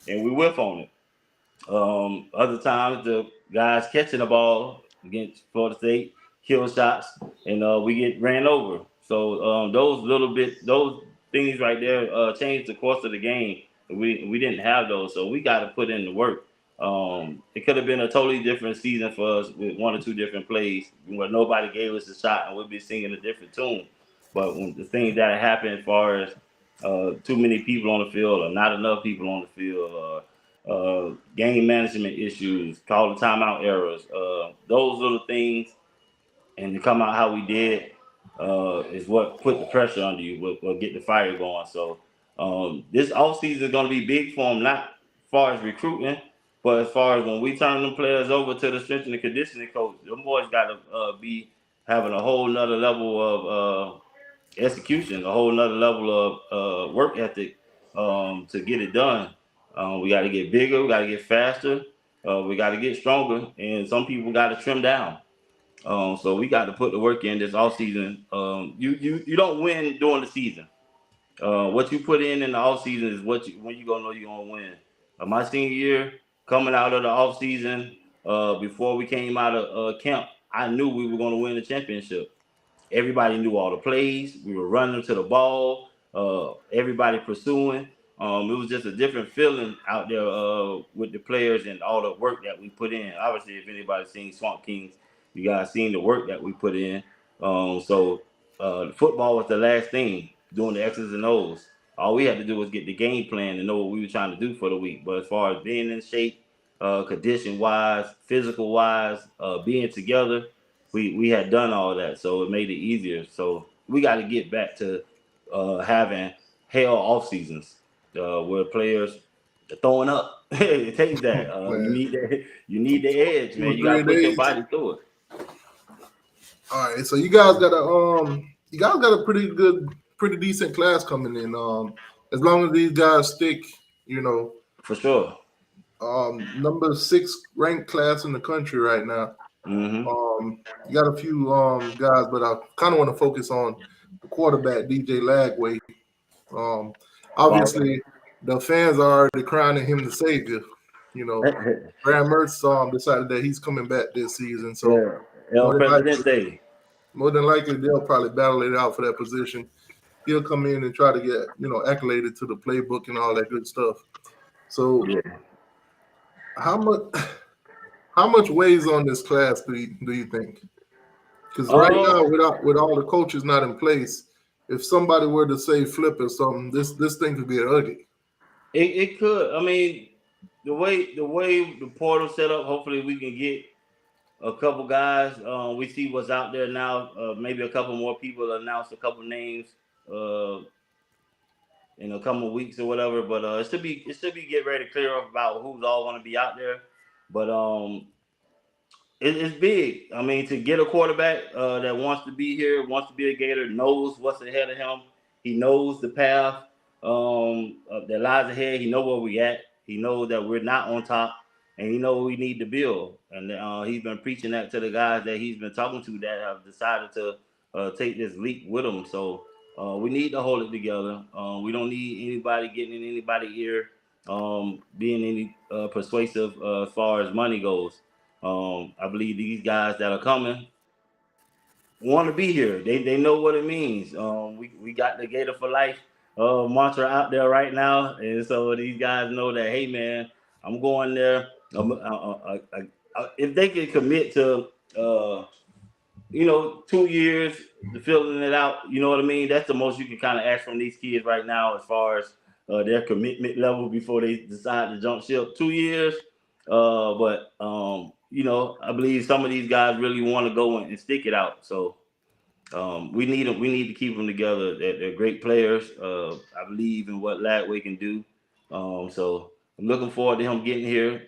and we whiff on it. Other times, the guys catching the ball against Florida State, kill shots, and we get ran over. So those things right there changed the course of the game. We didn't have those, so we got to put in the work. It could have been a totally different season for us with 1 or 2 different plays where nobody gave us a shot and we'd be singing a different tune. But when the things that happened, as far as too many people on the field or not enough people on the field, game management issues, call the timeout errors, those little things, and to come out how we did is what put the pressure under you, what get the fire going. So this offseason is going to be big for them, not as far as recruiting, but as far as when we turn them players over to the strength and conditioning coach, them boys got to be having a whole nother level of execution, a whole nother level of work ethic to get it done. We got to get bigger, we got to get faster, we got to get stronger, and some people got to trim down. So we got to put the work in this off season. You don't win during the season. What you put in the off season is when you gonna know you're gonna win. My senior year, coming out of the off season, before we came out of camp, I knew we were gonna win the championship. Everybody knew all the plays. We were running to the ball. Everybody pursuing. It was just a different feeling out there with the players and all the work that we put in. Obviously, if anybody's seen Swamp Kings, you guys seen the work that we put in. So football was the last thing, doing the X's and O's. All we had to do was get the game plan and know what we were trying to do for the week. But as far as being in shape, condition wise, physical wise, being together, we had done all that, so it made it easier. So we got to get back to having hell off seasons where players are throwing up. It takes that. You Man, need that. You need the edge, man. You got to 2 or 3 put your days. body through it. All right, so you guys got a pretty decent class coming in. As long as these guys stick, you know, For sure. number 6 ranked class in the country right now. Mm-hmm. You got a few guys, but I kind of want to focus on the quarterback, DJ Lagway. Obviously, the fans are already crowning him the savior. You know, Graham Mertz decided that he's coming back this season, so El Presidente. more than likely they'll probably battle it out for that position. He'll come in and try to get acclimated to the playbook and all that good stuff. So, how much weighs on this class do you think? Because right now, with all the coaches not in place, if somebody were to say flip or something, this thing could get ugly. It could. I mean, the way the portal set up, hopefully we can get a couple guys. We see what's out there now. Maybe a couple more people announce a couple names in a couple of weeks or whatever. But it should be get ready to clear up about who's all going to be out there. But it's big. I mean, to get a quarterback that wants to be here, wants to be a Gator, knows what's ahead of him. He knows the path that lies ahead. He knows where we at. He knows that we're not on top, and he knows we need to build. And he's been preaching that to the guys that he's been talking to that have decided to take this leap with him. So we need to hold it together. We don't need anybody getting in anybody's ear, being any persuasive as far as money goes. I believe these guys that are coming want to be here. They know what it means. We got the Gator for Life mantra out there right now, and so these guys know that, hey man, I'm going there. If they can commit to 2 years to filling it out, you know what I mean? That's the most you can kind of ask from these kids right now as far as their commitment level before they decide to jump ship. 2 years. But I believe some of these guys really want to go and stick it out. So we need them. We need to keep them together. They're great players. I believe in what Lagway can do. So I'm looking forward to him getting here,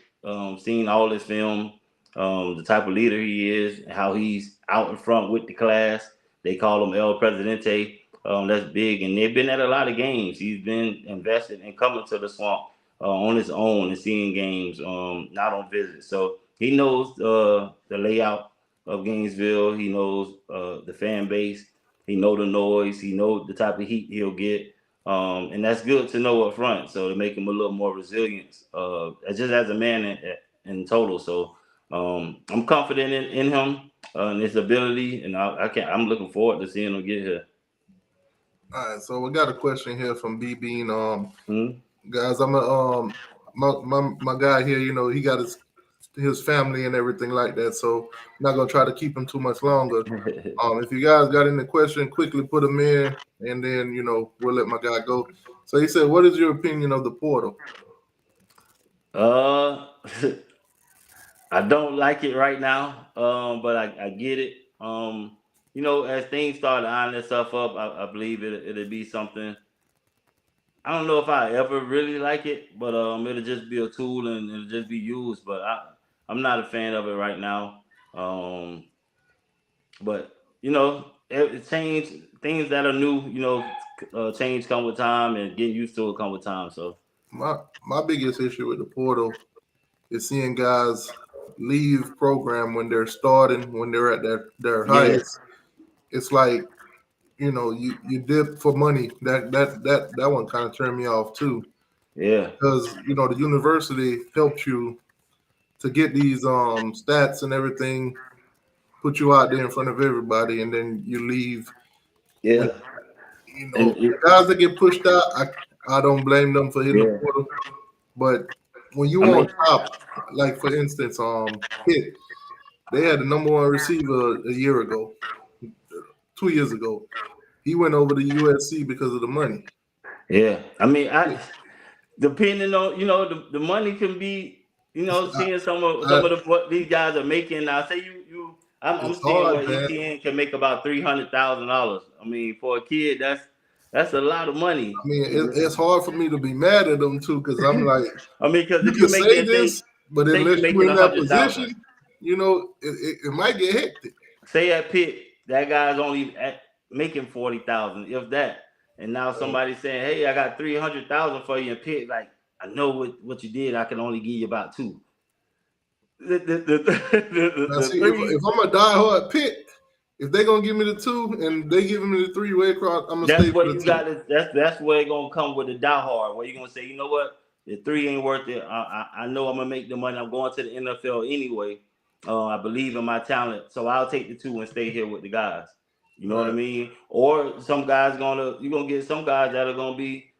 seeing all this film, the type of leader he is, and how he's out in front with the class. They call him El Presidente. That's big, and they've been at a lot of games. He's been invested in coming to the swamp on his own and seeing games, not on visit. So he knows the layout of Gainesville. He knows the fan base. He knows the noise. He knows the type of heat he'll get. And that's good to know up front. So to make him a little more resilient, just as a man in total. So I'm confident in him and his ability, and I'm looking forward to seeing him get here. All right, so we got a question here from B Bean. Guys, I'm my guy here. He got his family and everything like that, so I'm not gonna try to keep him too much longer. If you guys got any question, quickly put them in, and then we'll let my guy go. So he said, "What is your opinion of the portal?" I don't like it right now, but I get it. As things start to iron themselves up, I believe it'll be something. I don't know if I ever really like it, but it'll just be a tool and it'll just be used. But I'm not a fan of it right now. But it change things that are new. Change come with time, and getting used to it come with time. So my biggest issue with the portal is seeing guys leave program when they're starting, when they're at their highest. It's like you dip for money. That one kind of turned me off too. Yeah, because the university helps you to get these stats and everything, put you out there in front of everybody, and then you leave. Yeah. The guys that get pushed out, I don't blame them for hitting the portal. But when you on top, like for instance, Pitt, they had the number one receiver a year ago, 2 years ago. He went over to USC because of the money. Yeah, I mean, depending on the money can be seeing some of what these guys are making. Now, say I'm seeing what ETN can make about $300,000. I mean, for a kid, that's a lot of money. I mean, it's hard for me to be mad at them too, because I'm like, I mean, because if you you make say this, but unless you're in that position, it might get hectic. Say at Pitt, that guy's only making 40,000, if that. And now somebody's saying, "Hey, I got 300,000 for you in Pitt." Like, I know what you did. I can only give you about 2. Now, the see, three. if I'm a diehard Pitt, if they're gonna give me the 2 and they giving me the 3 way across, I'm gonna That's stay where for the you 2. got it. That's where it's gonna come with the diehard. Where you gonna say, you know what, the 3 ain't worth it. I know I'm gonna make the money. I'm going to the NFL anyway. I believe in my talent, so I'll take the 2 and stay here with the guys. You know what I Right. mean? Or some guys you're gonna get some guys that are gonna be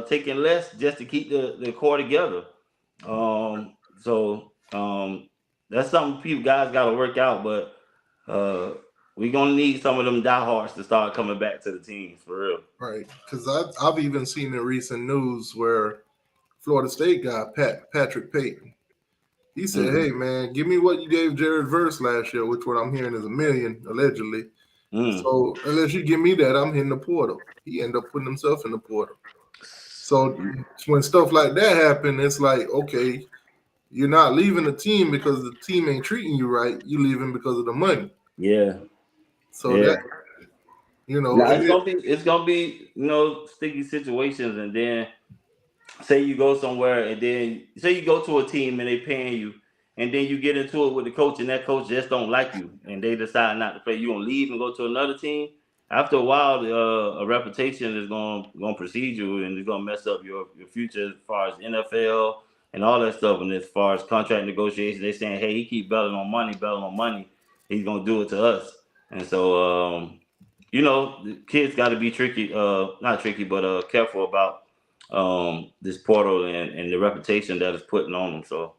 taking less just to keep the core together. So that's something people guys got to work out, but uh, we gonna need some of them diehards to start coming back to the teams for real. Right. Because I've even seen in recent news where Florida State guy Patrick Payton, he said, Mm-hmm. "Hey man, give me what you gave Jared Verse last year, which what I'm hearing is $1 million allegedly. Mm. So unless you give me that, I'm hitting the portal." He ended up putting himself in the portal. So when stuff like that happen, it's like, okay, you're not leaving the team because the team ain't treating you right. You leaving because of the money. Yeah, So yeah. that, you know, Now and it's gonna be sticky situations, and then say you go somewhere, and then say you go to a team and they paying you, and then you get into it with the coach, and that coach just don't like you, and they decide not to play. You gonna leave and go to another team. After a while, a reputation is gonna precede you, and it's gonna mess up your future as far as NFL and all that stuff. And as far as contract negotiations, they saying, hey, he keep belling on money. He's gonna do it to us, and so the kids got to be tricky, not tricky, but careful about this portal and the reputation that it's putting on them. So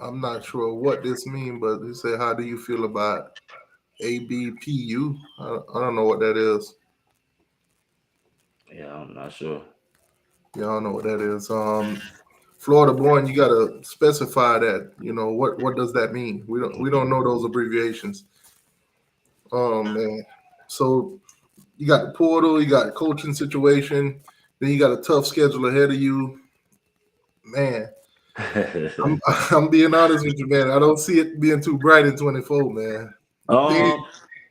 I'm not sure what this means, but he said, "How do you feel about ABPU? I don't know what that is. yeah, I'm not sure. Yeah, I don't know what that is. Florida born, you gotta specify that. You know what does that mean? We don't know those abbreviations. Man. So you got the portal, you got the coaching situation, then you got a tough schedule ahead of you. Man, I'm I'm being honest with you, man. I don't see it being too bright in 24, man. Then um,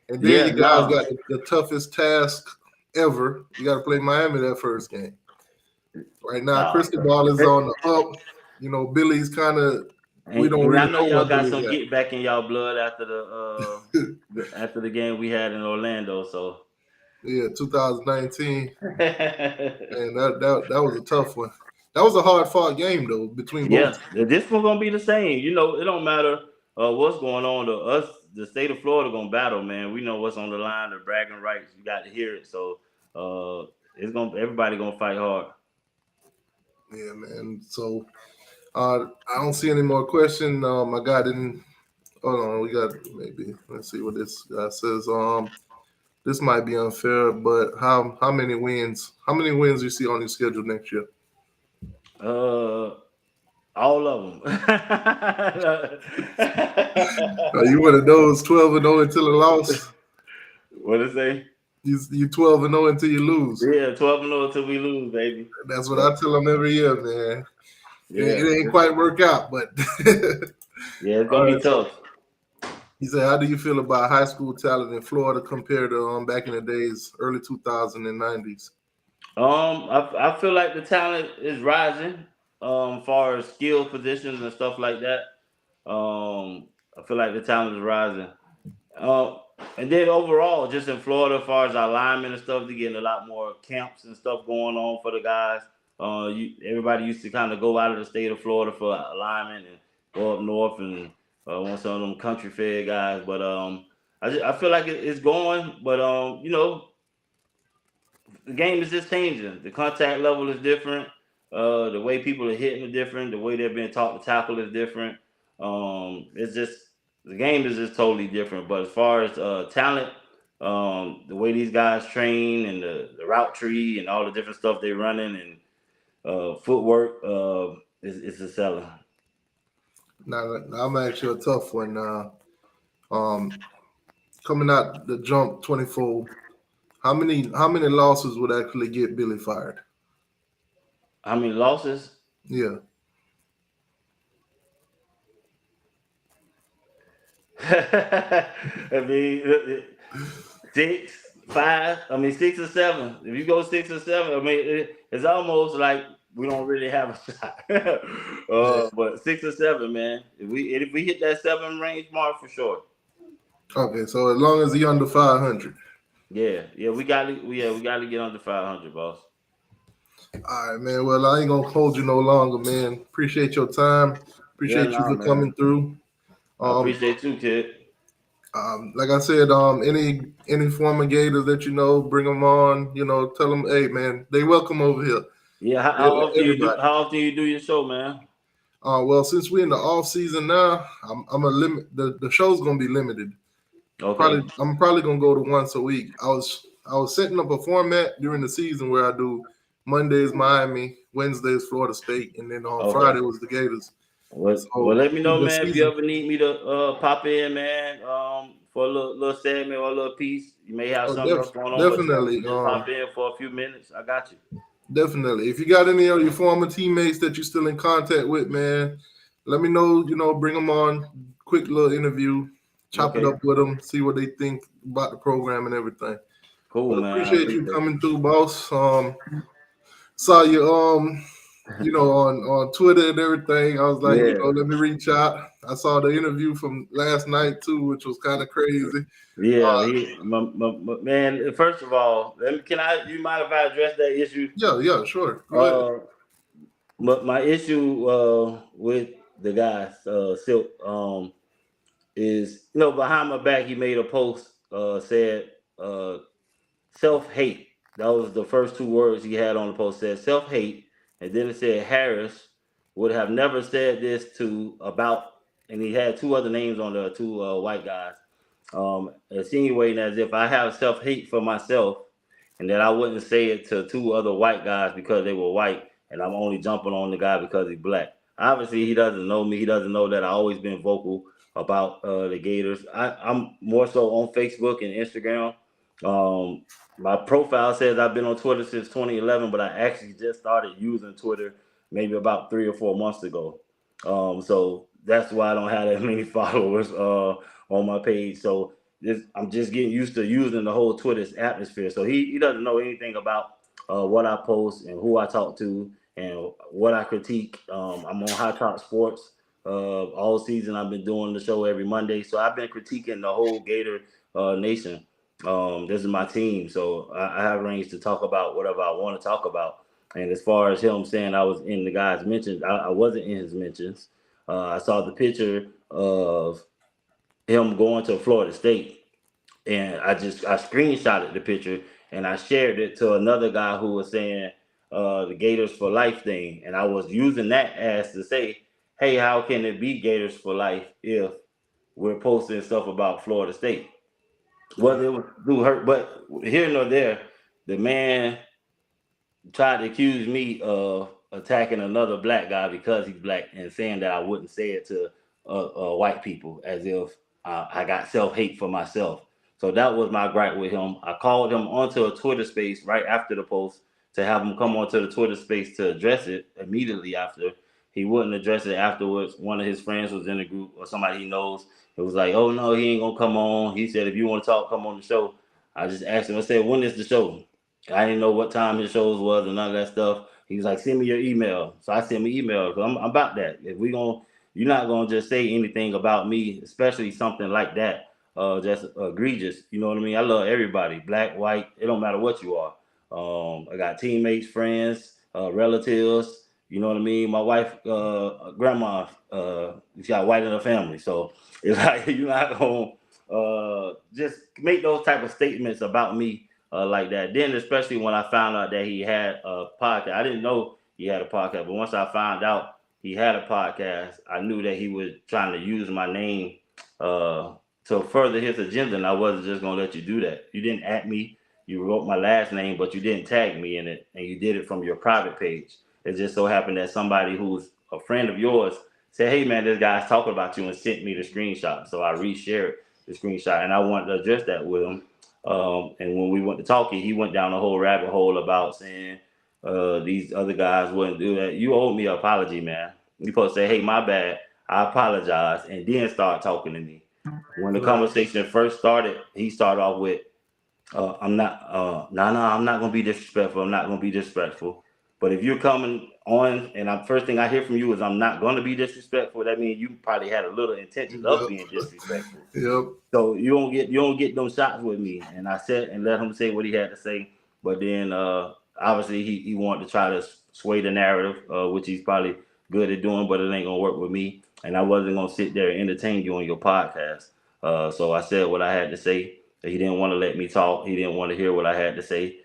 and then yeah, you guys no, got the toughest task ever. You got to play Miami that first game. Right now, no. Cristobal is on the up. You know, Billy's kind of. We don't And I really know know y'all what got Billy's some at. get back in y'all blood after the game we had in Orlando. So Yeah, 2019, yeah, and that was a tough one. That was a hard fought game though between both. this one gonna be the same. It don't matter what's going on to us. The state of Florida gonna battle, man. We know what's on the line. The bragging rights. You got to hear it. So it's gonna everybody gonna fight hard. Yeah, man. So I don't see any more questions. I got in. Hold on, we got maybe. Let's see what this guy says. This might be unfair, but how many wins? How many wins you see on your schedule next year? Uh, all of them. Are you one of those 12-0 until a loss? What it say? You 12-0 until you lose. Yeah, 12-0 until we lose, baby. That's what I tell them every year, man. Yeah, It ain't quite work out, but yeah, it's all gonna be right. So tough. he said, "How do you feel about high school talent in Florida compared to back in the days, early 2090s?" I feel like the talent is rising. Far as skill positions and stuff like that. I feel like the talent is rising. Uh, and then overall, just in Florida, as far as our linemen and stuff, they're getting a lot more camps and stuff going on for the guys. Everybody used to kind of go out of the state of Florida for alignment and go up north and want some of them country fed guys. But I feel like it's going. But the game is just changing. The contact level is different. The way people are hitting is different. The way they're being taught to tackle is different. It's just the game is just totally different. But as far as talent, the way these guys train and the route tree and all the different stuff they're running and footwork is a seller. Now I'm actually a tough one. Um, Coming out the jump 24. How many losses would actually get Billy fired? How many losses? Yeah. I mean, 6, 5. I mean, 6 or 7. If you go 6 or 7, I mean, it's almost like we don't really have a shot. Yeah. But 6 or 7, man. If we hit that 7 range mark for sure. Okay, so as long as he under 500. Yeah, we got to get under 500, boss. All right, man. Well, I ain't gonna hold you no longer, man. Appreciate your time. Yeah, Appreciate you nah, for man. coming through. I appreciate you, kid. Like I said, any former Gators that you know, bring them on. You know, tell them, hey, man, they welcome over here. Yeah, how often you do? Everybody. How often you do your show, man? Well, since we're in the off season now, I'm a limit. The show's gonna be limited. Okay. I'm probably gonna go to once a week. I was setting up a format during the season where I do Mondays Miami, Wednesdays Florida State, and then on Okay. Friday was the Gators. Well, So let me know, the man. If you season, ever need me to pop in, man, for a little segment or a little piece, you may have oh, something else going on, but you want me definitely, to just pop in for a few minutes, I got you. definitely. If you got any of your former teammates that you're still in contact with, man, let me know. You know, bring them on. Quick little interview, chop it Okay. up with them, see what they think about the program and everything. Cool, But man. I appreciate you appreciate coming through, boss. Saw you you know, on Twitter and everything. I was like, you know, it. let me reach out. I saw the interview from last night too, which was kind of crazy. Yeah, my man. First of all, you mind if I address that issue? Yeah, sure. Go ahead. Uh, but my issue with the guy, Silk, is behind my back he made a post said self-hate. That was the first 2 words he had on the post, said self-hate, and then it said Harris would have never said this to about, and he had 2 other names on the 2 white guys, insinuating as if I have self-hate for myself and that I wouldn't say it to 2 other white guys because they were white, and I'm only jumping on the guy because he's black. Obviously, he doesn't know me. He doesn't know that I've always been vocal about the Gators. I'm more so on Facebook and Instagram. Um, my profile says I've been on Twitter since 2011, but I actually just started using Twitter maybe about 3 or 4 months ago. So that's why I don't have that many followers on my page. So I'm just getting used to using the whole Twitter's atmosphere. So he doesn't know anything about what I post and who I talk to and what I critique. I'm on High Top Sports all season. I've been doing the show every Monday. So I've been critiquing the whole Gator nation. This is my team. So I have range to talk about whatever I want to talk about. And as far as him saying I was in the guy's mentions, I wasn't in his mentions. I saw the picture of him going to Florida State, and I screenshotted the picture and I shared it to another guy who was saying the Gators for Life thing, and I was using that as to say, hey, how can it be Gators for Life if we're posting stuff about Florida State? Whether it was through hurt, but here nor there, the man tried to accuse me of attacking another black guy because he's black and saying that I wouldn't say it to white people as if I got self-hate for myself. So that was my gripe with him. I called him onto a Twitter space right after the post to have him come onto the Twitter space to address it immediately after. He wouldn't address it afterwards. One of his friends was in the group or somebody he knows. It was like, oh no, he ain't gonna come on. He said, if you want to talk, come on the show. I just asked him, I said, when is the show? I didn't know what time his shows was and none of that stuff. He was like, send me your email. So I sent him an email. I'm about that. If you're not gonna just say anything about me, especially something like that, just egregious. You know what I mean? I love everybody, black, white. It don't matter what you are. I got teammates, friends, relatives. You know what I mean? My wife, grandma, she got white in her family, so it's like you're not gonna just make those type of statements about me like that. Then, especially when I found out that he had a podcast, I didn't know he had a podcast, but once I found out he had a podcast, I knew that he was trying to use my name to further his agenda, and I wasn't just gonna let you do that. You didn't at me, you wrote my last name, but you didn't tag me in it, and you did it from your private page. It just so happened that somebody who's a friend of yours said, "Hey man, this guy's talking about you," and sent me the screenshot. So I reshared the screenshot, and I wanted to address that with him. And when we went to talking, he went down a whole rabbit hole about saying these other guys wouldn't do that. You owe me an apology, man. You supposed to say, "Hey, my bad. I apologize," and then start talking to me. When the Right. conversation first started, he started off with, "I'm not, I'm not gonna be disrespectful. I'm not gonna be disrespectful." But if you're coming on and first thing I hear from you is I'm not going to be disrespectful, that means you probably had a little intention of being disrespectful. Yep. So you don't get them shots with me. And I said and let him say what he had to say. But then obviously he wanted to try to sway the narrative, which he's probably good at doing, but it ain't gonna work with me. And I wasn't gonna sit there and entertain you on your podcast. So I said what I had to say. He didn't want to let me talk. He didn't want to hear what I had to say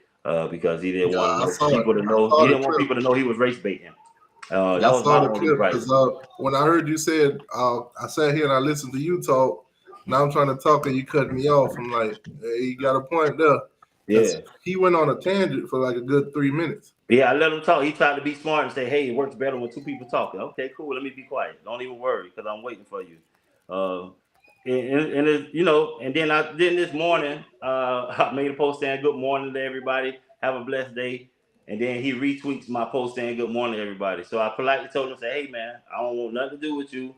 because he didn't want people to know. He didn't want people to know he was race baiting. That was my only gripe. When I heard you said, I sat here and I listened to you talk. Now I'm trying to talk and you cut me off. I'm like, hey, you got a point there. Yeah. He went on a tangent for like a good 3 minutes. Yeah, I let him talk. He tried to be smart and say, hey, it works better when two people talking. Okay, cool. Let me be quiet. Don't even worry because I'm waiting for you. And it, and then this morning, I made a post saying good morning to everybody. Have a blessed day. And then he retweets my post saying good morning to everybody. So I politely told him, say, hey, man, I don't want nothing to do with you.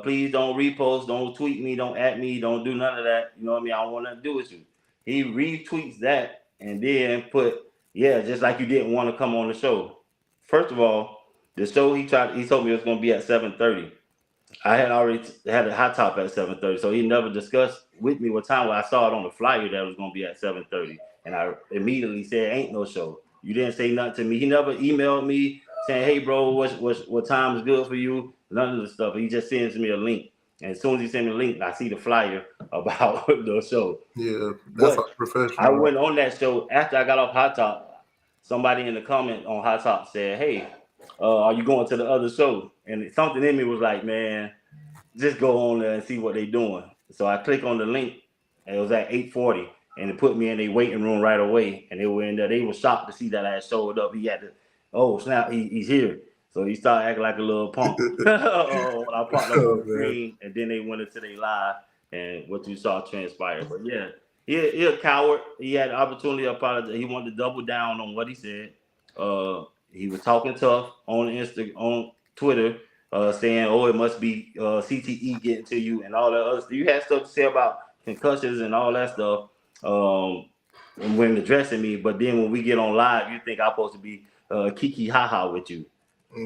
Please don't repost, don't tweet me, don't at me, don't do none of that. You know what I mean? I don't want nothing to do with you. He retweets that and then put, yeah, just like you didn't want to come on the show. First of all, the show he told me it was going to be at 7:30. I had already had a hot top at 7:30, so he never discussed with me what time. When I saw it on the flyer that it was going to be at 7:30, and I immediately said, "Ain't no show." You didn't say nothing to me. He never emailed me saying, "Hey, bro, what time is good for you?" None of the stuff. He just sends me a link, and as soon as he sent me a link, I see the flyer about the show. Yeah, that's professional. I went on that show after I got off Hot Top. Somebody in the comment on Hot Top said, "Hey, are you going to the other show?" And something in me was like, "Man, just go on there and see what they're doing." So I click on the link, and it was at 8:40, and it put me in their waiting room right away. And they were in there. They were shocked to see that I had showed up. He had to, oh snap, he's here. So he started acting like a little punk when I popped up on the screen, and then they went into their live, and what you saw transpire. But yeah, he a coward. He had the opportunity to apologize. He wanted to double down on what he said. He was talking tough on Twitter, saying, "Oh, it must be CTE getting to you," and all that other stuff. You had stuff to say about concussions and all that stuff when addressing me. But then when we get on live, you think I'm supposed to be kiki haha with you. I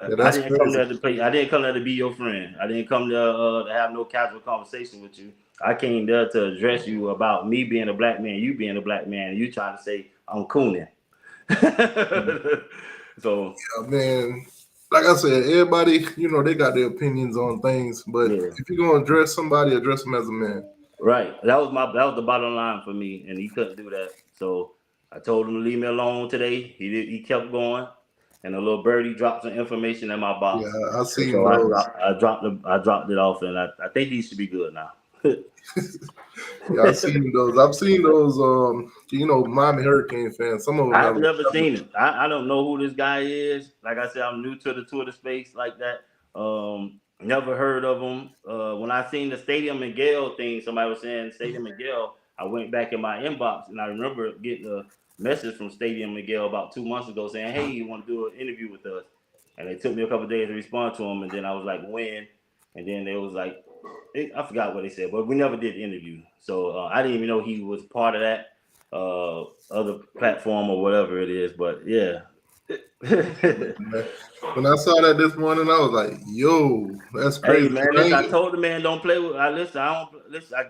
didn't come there to play. I didn't come there to be your friend. I didn't come there to have no casual conversation with you. I came there to address you about me being a black man, you being a black man, and you trying to say I'm cooning. So, yeah, man, like I said, everybody, they got their opinions on things, but if you're gonna address somebody, address them as a man. Right. That was the bottom line for me, and he couldn't do that. So I told him to leave me alone today. He kept going, and a little birdie dropped some information in my box. Yeah, I seen so those. I dropped it off, and I think he should be good now. Yeah, I've seen those. Miami Hurricane fans. Some of them I've never seen it. I don't know who this guy is. Like I said, I'm new to the Twitter space like that. Never heard of him. When I seen the Stadium Miguel thing, somebody was saying Stadium Miguel. I went back in my inbox and I remember getting a message from Stadium Miguel about 2 months ago saying, "Hey, you want to do an interview with us?" And it took me a couple of days to respond to him. And then I was like, "When?" And then they was like, I forgot what they said, but we never did the interview. So I didn't even know he was part of that other platform or whatever it is. But yeah. When I saw that this morning, I was like, "Yo, that's crazy." Hey man, listen, I told the man don't play with. I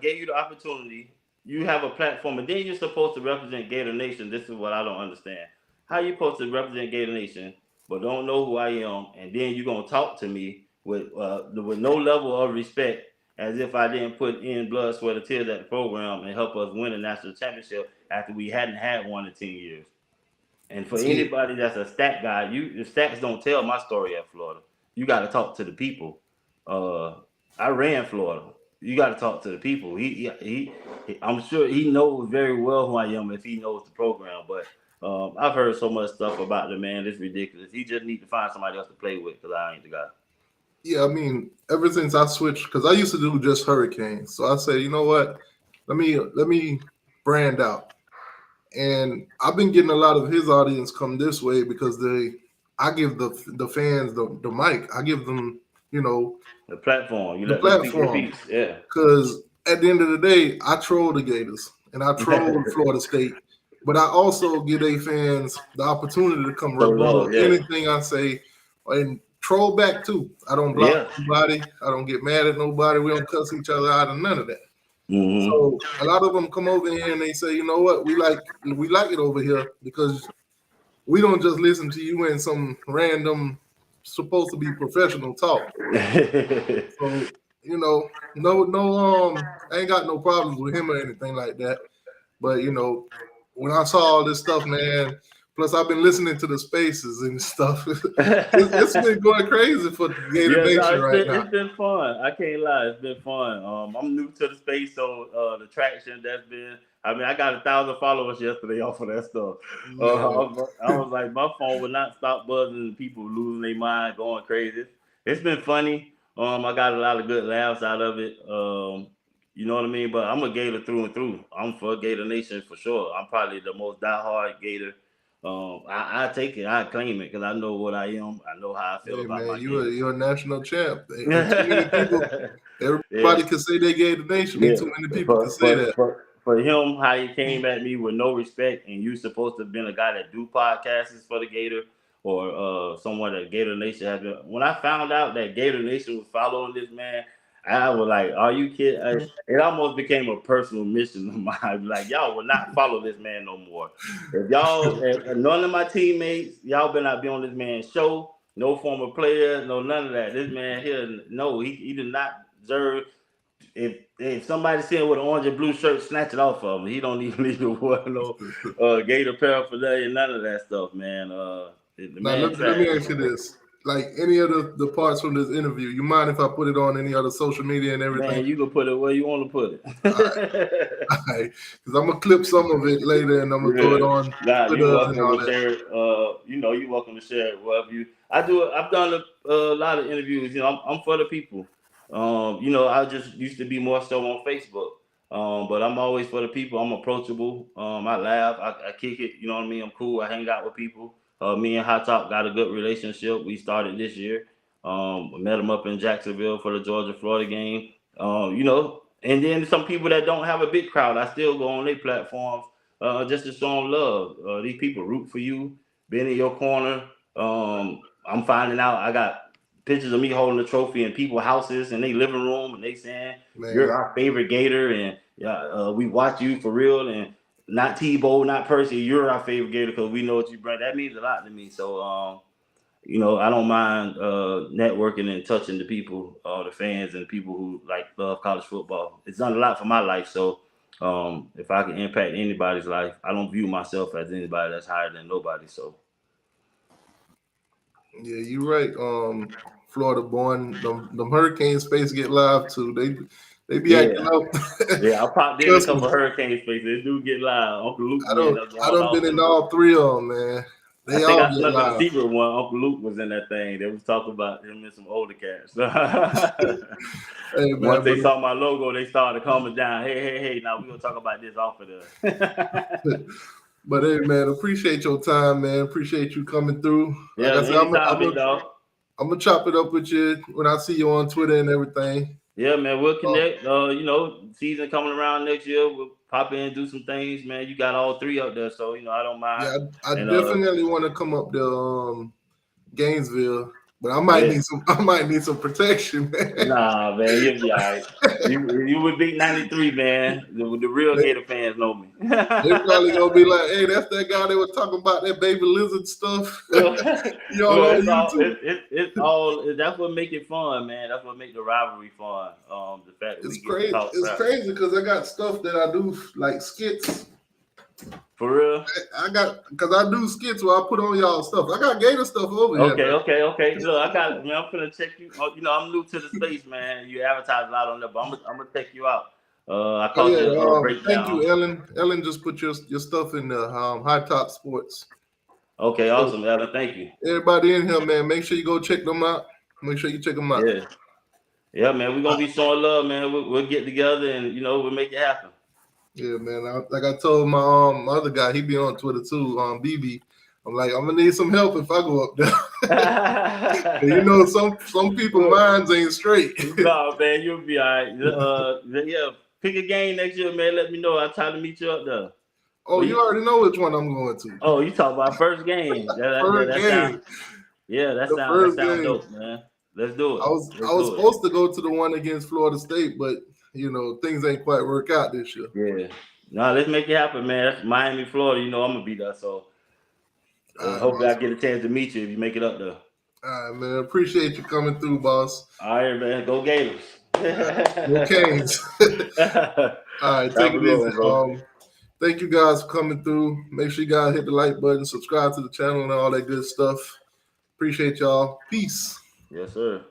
gave you the opportunity. You have a platform, and then you're supposed to represent Gator Nation. This is what I don't understand. How you supposed to represent Gator Nation, but don't know who I am, and then you're gonna talk to me with no level of respect, as if I didn't put in blood, sweat, and tears at the program and help us win a national championship after we hadn't had one in 10 years. And for anybody that's a stat guy, the stats don't tell my story at Florida. You got to talk to the people. I ran Florida. You got to talk to the people. I'm sure he knows very well who I am if he knows the program. But I've heard so much stuff about the man. It's ridiculous. He just need to find somebody else to play with because I ain't the guy. Yeah, I mean, ever since I switched, because I used to do just Hurricanes. So I said, you know what? Let me brand out. And I've been getting a lot of his audience come this way because I give the fans the mic. I give them, the platform. You the let them platform. speak their piece. Yeah. Because at the end of the day, I troll the Gators and I troll Florida State. but I also give they fans the opportunity to come So rebuttal love, yeah. anything I say and troll back too. I don't block nobody. I don't get mad at nobody. We don't cuss each other out and none of that. Mm-hmm. So a lot of them come over here and they say, you know what, we like it over here because we don't just listen to you in some random supposed to be professional talk. So, you know, I ain't got no problems with him or anything like that. But you know, when I saw all this stuff, man, plus I've been listening to the spaces and stuff. It's been going crazy for Gator Nation right now. It's been fun. I can't lie, it's been fun. I'm new to the space, so the traction that's been. I mean, I got 1,000 followers yesterday off of that stuff. I was like, my phone would not stop buzzing. People losing their mind, going crazy. It's been funny. I got a lot of good laughs out of it. You know what I mean? But I'm a Gator through and through. I'm for Gator Nation for sure. I'm probably the most diehard Gator. I take it, I claim it because I know what I am. I know how I feel about my game. You're a national champ. Ain't too many people. Everybody can say they Gator Nation. Ain't too many people can say that. For him, how he came at me with no respect, and you supposed to have been a guy that do podcasts for the Gator or someone that Gator Nation has been. When I found out that Gator Nation was following this man, I was like, "Are you kidding?" It almost became a personal mission of mine. Like, y'all will not follow this man no more. If none of my teammates, y'all better not be on this man's show. No former players, no none of that. This man here, no, he did not deserve. If somebody sitting with an orange and blue shirt, snatch it off of him. He don't even need to wear no Gator paraphernalia, none of that stuff, man. Let me ask you this. Like any of the parts from this interview, you mind if I put it on any other social media and everything? Man, you can put it where you want to put it. All right. Because I'm gonna clip some of it later and I'm gonna throw it on. You're welcome to share it. You're welcome to share it. Whatever you. I've done a lot of interviews. I'm for the people. I just used to be more so on Facebook. But I'm always for the people. I'm approachable. I laugh. I kick it. You know what I mean? I'm cool. I hang out with people. Me and Hot Top got a good relationship. We started this year. Met him up in Jacksonville for the Georgia-Florida game. And then some people that don't have a big crowd, I still go on their platforms just to show them love. These people root for you, been in your corner. I'm finding out I got pictures of me holding the trophy in people's houses in their living room, and they saying, "You're our favorite Gator, and we watch you for real." And not Tebow, not Percy. You're our favorite Gator because we know what you bring. That means a lot to me. So, I don't mind networking and touching the people, the fans, and people who love college football. It's done a lot for my life. So, if I can impact anybody's life, I don't view myself as anybody that's higher than nobody. So. Yeah, you're right. Florida born, them Hurricanes face get live too. They be acting up. Yeah, I popped in a couple Hurricane spaces. They do get live. Uncle Luke. I done been in all three of them, man. I think I snuck in the secret one. Uncle Luke was in that thing. They was talking about him and some older cats. Hey, man, once they saw my logo, they started calming down. Hey, now we're gonna talk about this off of the. But hey, man, appreciate your time, man. Appreciate you coming through. Yeah, like I said, I'm gonna chop it up with you when I see you on Twitter and everything. Yeah, man, we'll connect. Season coming around next year. We'll pop in and do some things, man. You got all three up there, so I don't mind. Yeah, I definitely want to come up to Gainesville, but I might need some protection, man. Nah, man, you'll be all right. You would beat 93, man. The real Gator fans know me. They probably gonna be like, "Hey, that's that guy they were talking about that baby lizard stuff." It's all. That's what make it fun, man. That's what make the rivalry fun. The fact that it's crazy. It's crazy because I got stuff that I do like skits. For real? Because I do skits where I put on y'all stuff. I got Gator stuff over here. Okay. Look, I'm gonna check you. I'm new to the space, man. You advertise a lot on there, but I'm gonna check you out. I caught you. Thank you, Ellen. Ellen just put your stuff in the High Top Sports. Okay, awesome, Ellen. Thank you. Everybody in here, man. Make sure you go check them out. Make sure you check them out. Yeah, man. We're gonna be showing love, man. We'll get together and we'll make it happen. Yeah, man. Like I told my other guy, he be on Twitter too, BB. I'm like, I'm gonna need some help if I go up there. Some people minds ain't straight. No, man, you'll be all right. Pick a game next year, man. Let me know. I'll try to meet you up there. Oh, you already know which one I'm going to. Oh, you talk about first game. First game. That sound dope, man. Let's do it. I was supposed to go to the one against Florida State, but things ain't quite work out this year. Yeah. No, let's make it happen, man. That's Miami, Florida. I'm gonna be there, so hopefully I get a chance to meet you if you make it up there. All right, man. Appreciate you coming through, boss. All right, man. Go Gators. Go Canes. All right, take it easy, bro. Thank you guys for coming through. Make sure you guys hit the like button, subscribe to the channel, and all that good stuff. Appreciate y'all. Peace. Yes, sir.